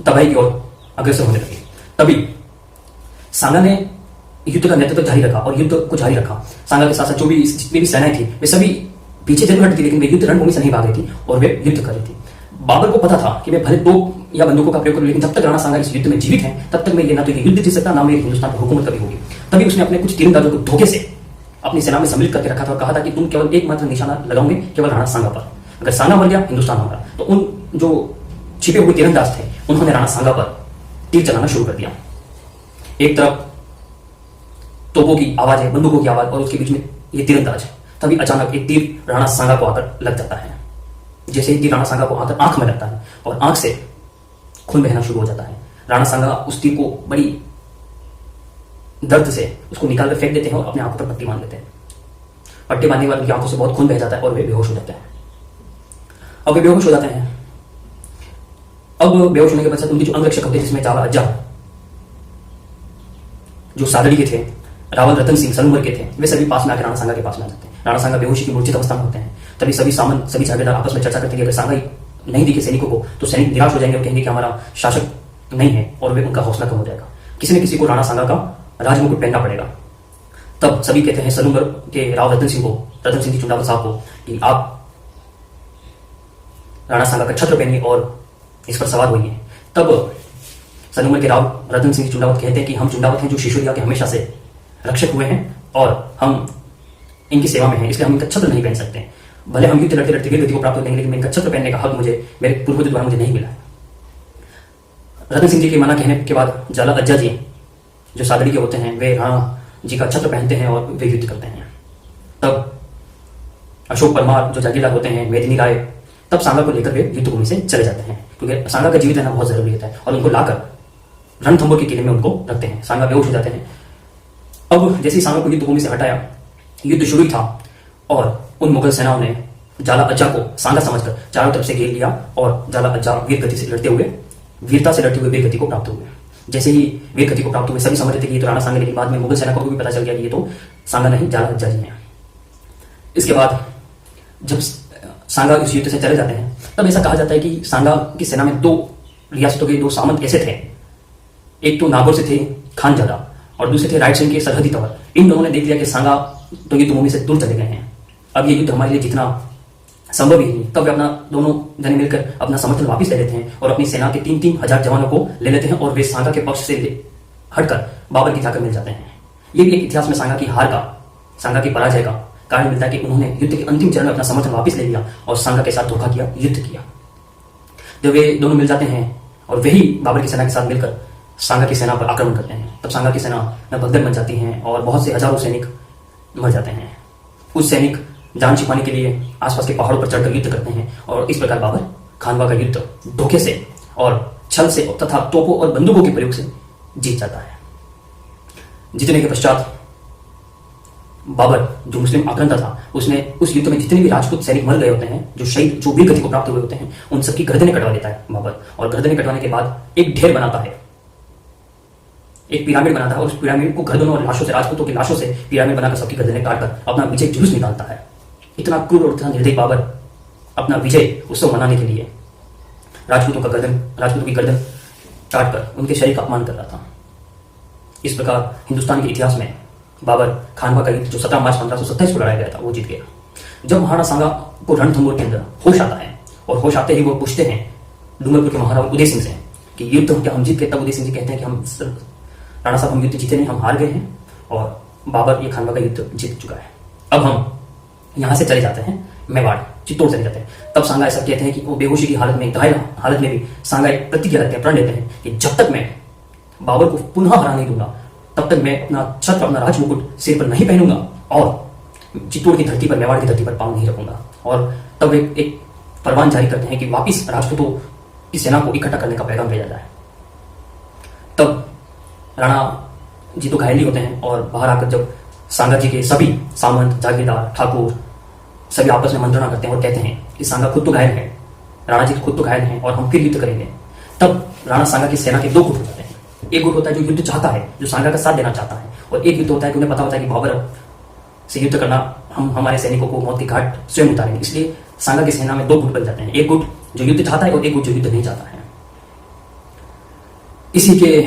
तबाही की ओर अग्रसर होने लगी। तभी सांगा ने युद्ध का नेतृत्व जारी रखा और युद्ध को जारी रखा। सांगा के साथ साथ जो भी जितनी भी सेनाएं थी वे सभी पीछे जरूर हटती थी, लेकिन वे युद्ध रणभूमि से नहीं भाग रही थी और वे युद्ध कर रही थी। बाबर को पता था कि वे भले तोप या बंदूकों का प्रयोग करूं, लेकिन जब तक राणा सांगा इस युद्ध में जीवित हैं तब तक मैं ये ना तो ये युद्ध जीत सकता, ना मेरी हिंदुस्तान पर हुकूमत कभी होगी। तभी उसने अपने कुछ तीरंदाजों को धोखे से अपनी सेना में सम्मिलित करके रखा था और कहा था कि तुम केवल एकमात्र निशाना लगाओगे केवल राणा सांगा पर, अगर सांगा मर गया हिंदुस्तान होगा। तो उन जो छिपे हुए तीरंदाज थे उन्होंने राणा सांगा पर तीर चलाना शुरू कर दिया। एक तरफ तोपों की आवाज है, बंदूकों की आवाज, और उसके बीच में ये तीरंदाज है। तभी अचानक एक तीर राणा सांगा को आकर लग जाता है। जैसे ही तीर राणा सांगा को आकर आंख में लगता है और आंख से खून बहना शुरू हो जाता है। राणा सांगा उस तीर को बड़ी दर्द से उसको निकाल कर फेंक देते हैं और अपने आंखों पर पट्टी बांध देते हैं। पट्टी बांधने के बाद उनकी आंखों से बहुत खून बह जाता है और वे बेहोश हो जाते हैं। अब वे बेहोश हो जाते हैं। अब बेहोश होने के पश्चात उनके जो अंगरक्षक होते हैं, जिसमें जाला अज्जा, जो सादड़ी के थे, रावल रतन सिंह सनूमर के थे, वे सभी पास में आकर राणा सांगा के पास में आ जाते हैं। राणा सांगा बेहोशी की मूर्छित अवस्था में होते हैं। तभी सभी सामंत, सभी जागीरदार आपस में चर्चा करते हैं कि अगर सांगा नहीं दिखे सैनिकों को तो सैनिक निराश हो जाएंगे और कहेंगे कि हमारा शासक नहीं है, और वे उनका हौसला कम हो जाएगा। किसी न किसी को राणा सांगा का राजमुकुट पहनना पड़ेगा। तब सभी कहते हैं सनूमर के राव रतन सिंह जी चुंडावत साहब को कि आप राणा सांगा का छत्र पहनिए और इस पर सवार होइए। तब सनूमर के राव रतन सिंह चुंडावत कहते हैं कि हम चुंडावत हैं जो शिशोरिया के हमेशा से रक्षक हुए हैं और हम इनकी सेवा में हैं, इसलिए हम इनका छत्र नहीं पहन सकते। भले हम युद्ध लड़ते लड़ते वीर गति को प्राप्त करेंगे, लेकिन इनका छत्र पहनने का हक मुझे मेरे पूर्वजों द्वारा मुझे नहीं मिला है। रतन सिंह जी के मना कहने के बाद जाला अज्जा जी जो सादड़ी के होते हैं वे राणा जी का छत्र पहनते हैं और वे युद्ध करते हैं। तब अशोक परमार जो जागीरदार होते हैं, मेदिनी राय, तब सांगा को लेकर वे युद्ध भूमि से चले जाते हैं, क्योंकि सांगा का जीवित रहना बहुत जरूरी होता है, और उनको लाकर रणथंभौर के किले में उनको रखते हैं। सांगा बेहोश हो जाते हैं। अब जैसे ही सांगा को युद्ध भूमि से हटाया, युद्ध शुरू ही था और उन मुगल सेनाओं ने जाला अज्जा को सांगा समझकर चारों तरफ से घेर लिया और जाला अज्जा वीरता से लड़ते हुए वीर गति को प्राप्त हुए। जैसे ही वीर गति को प्राप्त हुए सभी समझ रहे थे कि ये तो राणा सांगा, लेकिन बाद में मुगल सेना को भी पता चल गया कि ये तो सांगा नहीं जाला अज्जा जी हैं। इसके बाद जब सांगा इस युद्ध से चले जाते हैं तब ऐसा कहा जाता है कि सांगा की सेना में दो रियासतों के दो सामंत ऐसे थे। एक तो नागौर से थे खानजादा और दूसरे थे रायसेन के सरहदी तंवर। इन दोनों ने देख लिया कि सांगा तो युद्ध भूमि से दूर चले गए हैं, अब ये युद्ध हमारे लिए जितना संभव ही नहीं। तब वे अपना दोनों जने मिलकर अपना समर्थन वापस ले लेते हैं और अपनी सेना के 3,000 जवानों को ले लेते हैं और वे सांगा के पक्ष से हटकर बाबर की जाकर मिल जाते हैं। ये भी एक इतिहास में सांगा की हार का, सांगा की पराजय का कारण मिलता है कि उन्होंने युद्ध के अंतिम चरण में अपना समर्थन वापस ले लिया और सांगा के साथ धोखा किया, युद्ध किया। जब वे दोनों मिल जाते हैं और वही बाबर की सेना के साथ मिलकर सांगा की सेना पर आक्रमण करते हैं, तब सांगा की सेना में भगदड़ मच जाती है और बहुत से हजारों सैनिक मर जाते हैं। कुछ सैनिक जान छिपाने के लिए आसपास के पहाड़ों पर चढ़कर युद्ध करते हैं और इस प्रकार बाबर खानवा का युद्ध धोखे से और छल से तथा तोपों और बंदूकों के प्रयोग से जीत जाता है। जीतने के पश्चात बाबर जो मुस्लिम आक्रांता था, उसने उस युद्ध में जितने भी राजपूत सैनिक मर गए होते हैं, जो वीर गति को प्राप्त हुए होते हैं, उन सबकी गर्दनें कटवा देता है बाबर। और गर्दनें कटवाने के बाद एक ढेर बनाता है, एक पिरामिड बनाता है और उस पिरामिड को गर्दनों और लाशों से, राजपूतों की लाशों से पिरामिड बनाकर सबकी गर्दनें काटकर अपना विजय जुलूस निकालता है। इतना क्रूर और इतना निर्दयी बाबर अपना विजय उत्सव मनाने के लिए राजपूतों की गर्दन काटकर उनके शरीर का अपमान कर रहा था। इस प्रकार हिंदुस्तान के इतिहास में बाबर खानवा का युद्ध जो 17 मार्च 1527 को लड़ाया गया था वो जीत गया। जब महाराणा सांगा को रणथंभौर के अंदर होश आता है और होश आते ही वो पूछते हैं डूंगरपुर के महाराणा उदय सिंह से कि युद्ध क्या हम जीत गए? तब उदय सिंह जी कहते हैं कि हम राणा साहब हम युद्ध जीते नहीं, हम हार गए हैं और बाबर ये खानवा का युद्ध जीत चुका है। अब हम यहाँ से चले जाते हैं मेवाड़, चित्तौड़ चले जाते हैं। तब सांगा ऐसा कहते हैं कि वो बेहोशी की हालत में, घायल हालत में भी सांगा एक प्रतिज्ञा रखते हैं, प्रण लेते हैं कि जब तक मैं बाबर को पुनः हरा नहीं दूंगा तब तक मैं अपना छत्र, अपना राजमुकुट सिर पर नहीं पहनूंगा और चित्तौड़ की धरती पर, मेवाड़ की धरती पर पांव नहीं रखूंगा। और तब वे एक फरमान जारी करते हैं कि वापिस राजपूतों की सेना को इकट्ठा करने का पैगाम भेजा जाए। तब राणा जी तो घायल ही होते हैं और बाहर आकर जब सांगा जी के सभी सामंत, जागीरदार, ठाकुर सभी आपस में मंत्रणा करते हैं और कहते हैं कि सांगा खुद तो घायल है, राणा जी खुद तो घायल हैं और हम फिर युद्ध करेंगे। तब राणा सांगा की सेना के दो गुट हो जाते हैं। एक गुट होता है जो युद्ध चाहता है, जो सांगा का साथ देना चाहता है, और एक युद्ध होता है कि उन्हें पता होता है कि बाबर से युद्ध करना हम हमारे सैनिकों को मौत के घाट स्वयं उतारेंगे। इसलिए सांगा की सेना में दो गुट बन जाते हैं, एक गुट जो युद्ध चाहता है और एक गुट जो युद्ध नहीं चाहता है। इसी के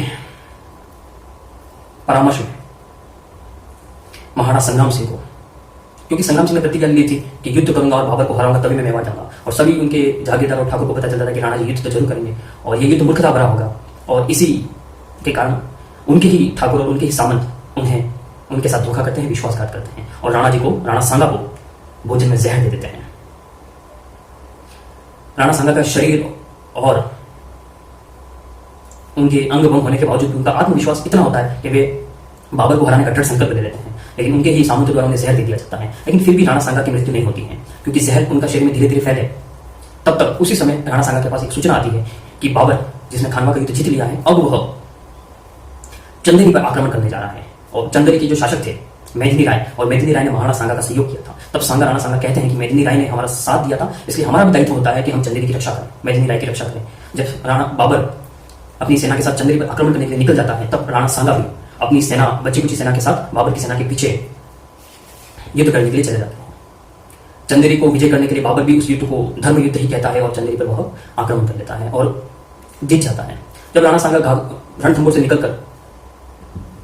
परामर्श में महाराणा संग्राम सिंह को क्योंकि संग्राम सिंह ने प्रतिज्ञा ली थी कि युद्ध करूंगा और बाबर को हराऊंगा, तभी मैं मेवाड़ जाऊंगा। और सभी उनके जागीरदार और ठाकुर को पता चलता था कि राणा जी युद्ध तो जरूर करेंगे और ये युद्ध मूर्खता भरा होगा। और इसी के कारण उनके ही ठाकुर और उनके ही सामंत उन्हें उनके साथ धोखा करते हैं, विश्वासघात करते हैं और राणा जी को, राणा सांगा को भोजन में जहर दे देते हैं। राणा सांगा का शरीर और उनके अंग भंग होने के बावजूद उनका आत्मविश्वास इतना होता है कि वे बाबर को हराने का दृढ़ संकल्प ले लेते हैं, लेकिन उनके ही सामंतों द्वारा उन्हें जहर दे दिया जाता है। लेकिन फिर भी राणा सांगा की मृत्यु नहीं होती है, क्योंकि जहर उनका शरीर में धीरे धीरे फैले। तब तक उसी समय राणा सांगा के पास एक सूचना आती है कि बाबर, जिसने खानवा का युद्ध जीत लिया है, अब वह चंदेरी पर आक्रमण करने जा रहा है। और चंदेरी के जो शासक थे मेदिनी राय, और मेदिनी राय ने महाराणा सांगा का सहयोग किया था। तब सांगा राणा सांगा कहते हैं कि मेदिनी राय ने हमारा साथ दिया था, इसलिए हमारा भी दायित्व होता है कि हम चंदेरी की रक्षा करें, मेदिनी राय की रक्षा करें। जब राणा बाबर अपनी सेना के साथ चंदेरी पर आक्रमण करने के लिए निकल जाता है, तब राणा सांगा भी अपनी सेना, बची कुची सेना के साथ बाबर की सेना के पीछे युद्ध करने के लिए चले जाते हैं। चंदेरी को विजय करने के लिए बाबर भी उस युद्ध को धर्म युद्ध ही कहता है और चंदेरी पर वह आक्रमण कर लेता है और जीत जाता है। जब राणा सांगा रणथंभौर से निकलकर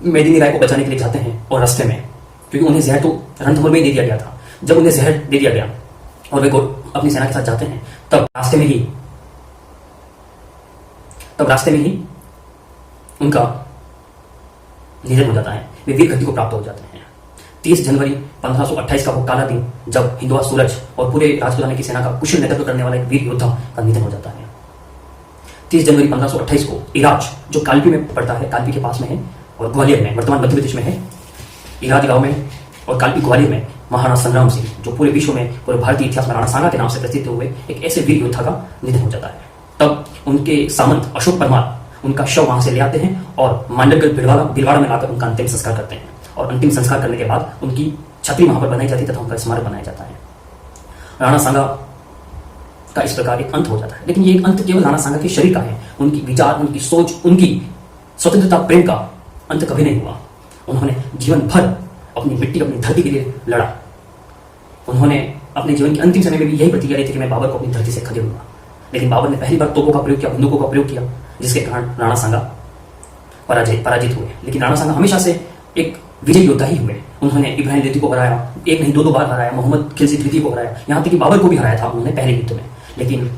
मेदिनी राय को बचाने के लिए जाते हैं और रास्ते में, क्योंकि उन्हें जहर तो रणथंभौर में ही दे दिया गया था, जब उन्हें जहर दे दिया गया और वे अपनी सेना के साथ जाते हैं, तब रास्ते में ही उनका निधन हो जाता है। वे वीर गति को प्राप्त हो जाते हैं। 30 जनवरी 1528 का वो काला दिन, जब हिंदुआ सूरज और पूरे राजपुताना की सेना का कुशल नेतृत्व करने वाला एक वीर योद्धा का निधन हो जाता है। 30 जनवरी 1528 को इराज, जो कालपी में पड़ता है, कालपी के पास में है और ग्वालियर में, वर्तमान मध्य प्रदेश में है, इराज गांव में और कालपी ग्वालियर में महाराणा संग्राम सिंह, जो पूरे विश्व में, पूरे भारतीय इतिहास में राणा सांगा के नाम से प्रसिद्ध हुए एक ऐसे वीर योद्धा का निधन हो जाता है। तब उनके सामंत अशोक परमार उनका शव वहां से ले आते हैं और मांडलगढ़ भीलवाड़ा में लाकर उनका अंतिम संस्कार करते हैं। और अंतिम संस्कार करने के बाद उनकी छतरी वहां पर बनाई जाती है तथा उनका स्मारक बनाया जाता है। राणा सांगा का इस प्रकार एक अंत हो जाता है। लेकिन ये एक अंत केवल राणा सांगा के शरीर का है, उनकी विचार, उनकी सोच, उनकी स्वतंत्रता प्रेम का अंत कभी नहीं हुआ। उन्होंने जीवन भर अपनी मिट्टी, अपनी धरती के लिए लड़ा। उन्होंने अपने जीवन के अंतिम समय में भी यही प्रतिज्ञा ली थी कि मैं बाबर को अपनी धरती से खदेड़ूंगा। लेकिन बाबर ने पहली बार तोपों का प्रयोग किया, बंदूकों का प्रयोग किया, जिसके कारण राणा सांगा पराजित हुए। लेकिन राणा सांगा हमेशा से एक विजय योद्धा ही हुए। उन्होंने इब्राहिम लोदी को हराया, एक नहीं 2 बार हराया, मोहम्मद खिलजी द्वितीय को हराया, यहाँ तक कि बाबर को भी हराया था उन्होंने पहले युद्ध में। लेकिन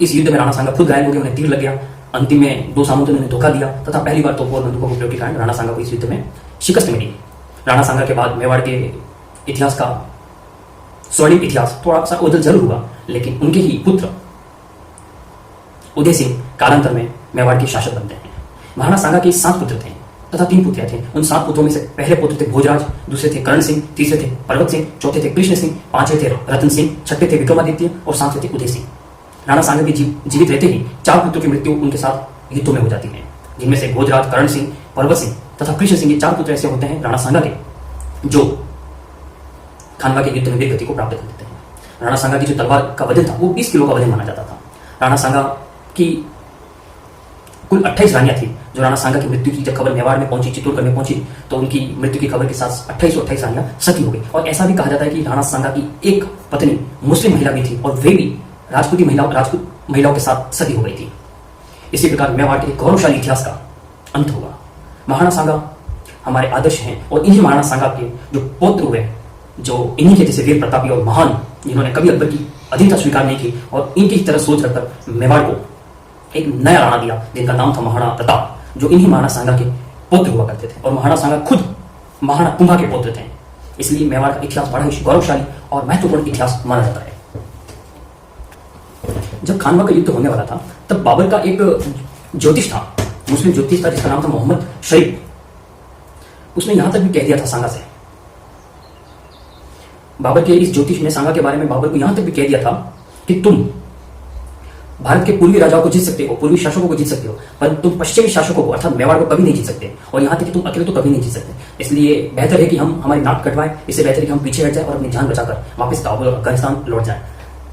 इस युद्ध में राणा सांगा खुद घायल हो गए, उन्हें तीर लग गया, अंतिम में 2 सामंतों ने उन्हें धोखा दिया तथा पहली बार तोपों और बंदूकों के प्रयोग के कारण राणा सांगा को इस युद्ध में शिकस्त मिली। राणा सांगा के बाद मेवाड़ के इतिहास का स्वर्णिम इतिहास थोड़ा सा उदल जरूर हुआ, लेकिन उनके ही पुत्र उदय सिंह कालांतर में मेवाड़ के शासक बनते हैं। महाराणा सांगा के 7 पुत्र थे तथा 3 पुत्रियां थे। उन 7 पुत्रों में से पहले पुत्र थे भोजराज, दूसरे थे करण सिंह, तीसरे थे पर्वत सिंह, चौथे थे कृष्ण सिंह, 5वें थे रतन सिंह, 6वें थे विक्रमादित्य और 7वें थे उदय सिंह। राणा सांगा के जीवित रहते ही 4 पुत्रों की मृत्यु उनके साथ युद्धों में हो जाती है, जिनमें से भोजराज, करण सिंह, पर्वत सिंह तथा कृष्ण सिंह, ये 4 पुत्र ऐसे होते हैं राणा सांगा के जो खानवा के युद्ध में वीर गति को प्राप्त कर देते हैं। राणा सांगा की जो तलवार का वजन था वो 20 किलो का वजन माना जाता था। राणा सांगा की कुल 28 रानियां थी। जो राणा सांगा की मृत्यु की जब खबर मेवाड़ में पहुंची, चित्तौड़गढ़ में पहुंची, तो उनकी मृत्यु की खबर के साथ 28 रानियां सती हो गई। और ऐसा भी कहा जाता है कि राणा सांगा की एक पत्नी मुस्लिम महिला भी थी और वे भी राजपूत महिलाओं के साथ सती हो गई थी। इसी प्रकार मेवाड़ के गौरवशाली इतिहास का अंत हुआ। महाराणा सांगा हमारे आदर्श हैं और इन्हीं महाराणा सांगा के जो पौत्र हुए, जो इन्हीं के जैसे वीर प्रतापी और महान, जिन्होंने कभी अकबर की अधीनता स्वीकार नहीं की और इनकी तरह सोच रखकर मेवाड़ को एक नया राणा दिया, जिनका नाम था महाराणा प्रताप, जो इन्हीं महाराणा सांगा के पुत्र हुआ करते थे। और महाराणा सांगा खुद महाराणा कुंभा के पुत्र थे। इसलिए मेवाड़ का इतिहास बड़ा ही गौरवशाली और महत्वपूर्ण इतिहास माना जाता है। जब खानवा का युद्ध होने वाला था, तब बाबर का एक ज्योतिष था, मुस्लिम ज्योतिष था, जिसका नाम था मोहम्मद शरीफ। उसने यहां तक भी कह दिया था सांगा से, बाबर के इस ज्योतिष ने सांगा के बारे में बाबर को यहां तक भी कह दिया था कि तुम भारत के पूर्वी राजाओं को जीत सकते हो, पूर्वी शासकों को जीत सकते हो, पर तुम पश्चिमी शासकों को अर्थात मेवाड़ को कभी नहीं जीत सकते। और यहां तक कि तुम अकेले तो कभी नहीं जीत सकते। इसलिए बेहतर है कि हम हमारी नाक कटवाएं, इससे बेहतर है कि हम पीछे हट जाएं और अपनी जान बचाकर वापस काबुल और अफगानिस्तान लौट जाएं।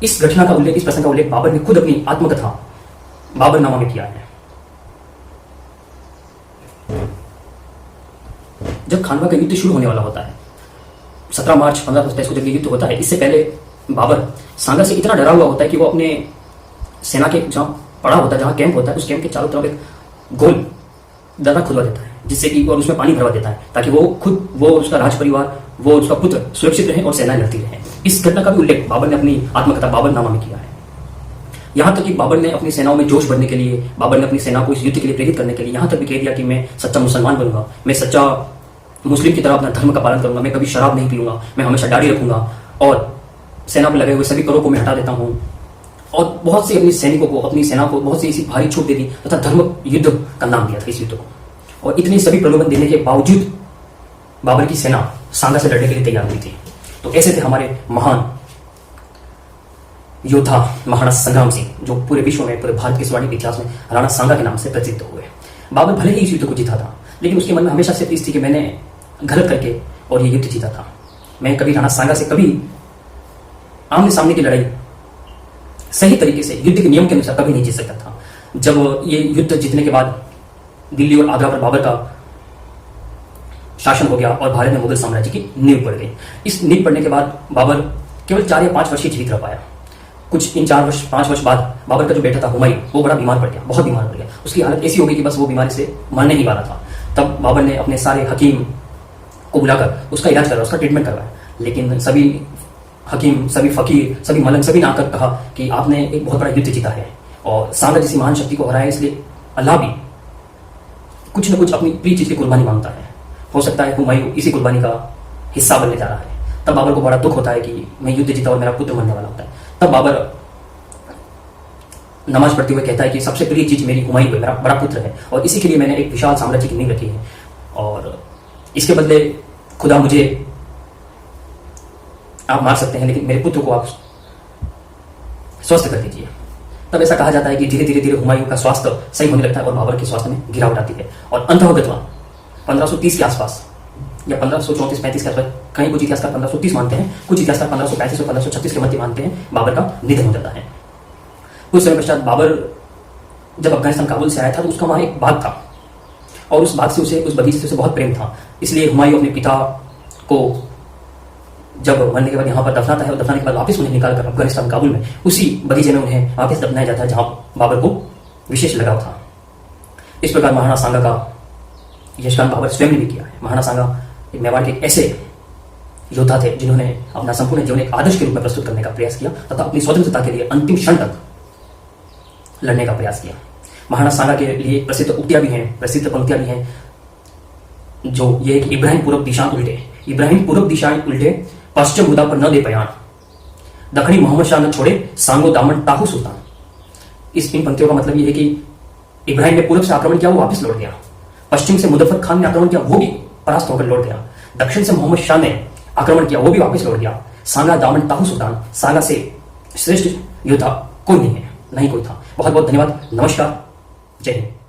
इस घटना का उल्लेख, इस प्रसंग का उल्लेख बाबर ने खुद अपनी आत्मकथा बाबरनामा में किया है। जब खानवा का युद्ध शुरू होने वाला होता है, 17 मार्च 1527 को जब युद्ध होता है, इससे पहले बाबर सांगा से इतना डरा हुआ होता है कि वो अपने सेना के जहां पड़ा होता है, जहां कैंप होता है, उस कैंप के चारों तरफ एक गोल दर्रा खुदवा देता है जिससे कि और उसमें पानी भरवा देता है ताकि वो खुद, वो उसका राज परिवार, वो उसका पुत्र सुरक्षित रहे और सेनाएं लड़ती रहे। इस घटना का भी उल्लेख बाबर ने अपनी आत्मकथा बाबरनामा में किया है। यहां तक कि बाबर ने अपनी सेनाओं में जोश भरने के लिए, बाबर ने अपनी सेना को इस युद्ध के लिए प्रेरित करने के लिए यहां तक भी कह दिया कि मैं सच्चा मुसलमान बनूंगा, मैं सच्चा मुस्लिम की तरह अपना धर्म का पालन करूंगा, मैं कभी शराब नहीं पीऊंगा, मैं हमेशा दाढ़ी रखूंगा और सेना पर लगे हुए सभी करों को मैं हटा देता हूं। और बहुत से अपने सैनिकों को, अपनी सेना को बहुत सी ऐसी भारी छूट दे दी तथा धर्म युद्ध का नाम दिया था इस युद्ध को। और इतने सभी प्रलोभन देने के बावजूद बाबर की सेना सांगा से लड़ने के लिए तैयार हुई थी। तो ऐसे थे हमारे महान योद्धा महाराणा संग्राम सिंह, जो पूरे विश्व में, पूरे भारत के स्वर्णिम इतिहास में राणा सांगा के नाम से प्रसिद्ध हुए। बाबर भले ही इस युद्ध को जीता था, लेकिन उसके मन में हमेशा से इस थी कि मैंने गलत करके और ये युद्ध जीता था। मैं कभी राणा सांगा से कभी आमने सामने की लड़ाई सही तरीके से युद्ध के नियम के अनुसार कभी नहीं जीत सकता था। जब ये युद्ध जीतने के बाद दिल्ली और आगरा पर बाबर का शासन हो गया और भारत में मुगल साम्राज्य की नींव पड़ गई। इस नींव पड़ने के बाद बाबर केवल 4 या 5 वर्ष ही जीवित रह पाया। कुछ इन 5 वर्ष बाद बाबर का जो बेटा था हुमायूं, वो बड़ा बीमार पड़ गया, बहुत बीमार पड़ गया। उसकी हालत ऐसी हो गई कि बस वो बीमारी से मरने ही वाला था। तब बाबर ने अपने सारे हकीम को बुलाकर उसका इलाज करवाया, उसका ट्रीटमेंट करवाया। लेकिन सभी हकीम, सभी फकीर, सभी मलंग, सभी ने आकर कहा कि आपने एक बहुत बड़ा युद्ध जीता है और सांगा जैसी महान शक्ति को हराया, इसलिए अल्लाह भी कुछ न कुछ अपनी प्रिय चीज की कुर्बानी मांगता है। हो सकता है हुमायूं इसी कुर्बानी का हिस्सा बनने जा रहा है। तब बाबर को बड़ा दुख होता है कि मैं युद्ध जीता और मेरा पुत्र मरने वाला होता है। तब बाबर नमाज पढ़ते हुए कहता है कि सबसे प्रिय चीज मेरी हुमायूं है, मेरा बड़ा पुत्र है, और इसी के लिए मैंने एक विशाल साम्राज्य की नींव रखी है, और इसके बदले खुदा मुझे आप मार सकते हैं, लेकिन मेरे पुत्र को आप स्वस्थ कर दीजिए। तब ऐसा कहा जाता है कि धीरे धीरे हुमायूं का स्वास्थ्य सही होने लगता है और बाबर के स्वास्थ्य में गिरावट आती है। और अंततः 1530 के आसपास या 1534-35 के आसपास, कहीं कुछ इतिहासकार 1530 मानते हैं, कुछ इतिहासकार 1535 और 1536 के मध्य मानते हैं, बाबर का निधन हो जाता है। कुछ समय पश्चात बाबर जब अफगानिस्तान काबुल से आया था तो उसका वहां एक बाग था और उस बाग से उस बगीचे से उसे बहुत प्रेम था। इसलिए हुमायूं अपने पिता को जब मरने के बाद यहाँ पर दफनाता है और दफनाने के बाद वापस उन्हें निकालकर अफगानिस्तान काबुल में उसी बगीचे में उन्हें वापस दफनाया जाता है जहां बाबर को विशेष लगाव था। इस प्रकार महाराणा सांगा का यशगान बाबर स्वयं ने भी किया है। महाराणा सांगा एक मेवाड़ के ऐसे योद्धा थे जिन्होंने अपना संपूर्ण जीवन एक आदर्श के रूप में प्रस्तुत करने का प्रयास किया तथा अपनी स्वतंत्रता के लिए अंतिम क्षण तक लड़ने का प्रयास किया। महाराणा सांगा के लिए प्रसिद्ध उक्तियां भी हैं, प्रसिद्ध पंक्तियां भी हैं, जो ये कि इब्राहिम पूर्व दिशा उल्टे, इब्राहिम पूर्व दिशाएं उल्टे, पश्चिम मुदा पर न दे बयान, दखनी मोहम्मद शाह न छोड़े, सांगो दामन टाहू सुल्तान। इन पंक्तियों का मतलब यह है कि इब्राहिम ने पूर्व से आक्रमण किया, वो वापस लौट गया। पश्चिम से मुजफ्फर खान ने आक्रमण किया, वो भी परास्त होकर लौट गया। दक्षिण से मोहम्मद शाह ने आक्रमण किया, वो भी वापस लौट गया। सांगा दामन टाहू सुल्तान, सांगा से श्रेष्ठ योद्धा कोई नहीं है, नहीं कोई था। बहुत बहुत धन्यवाद। नमस्कार, जय हिंद।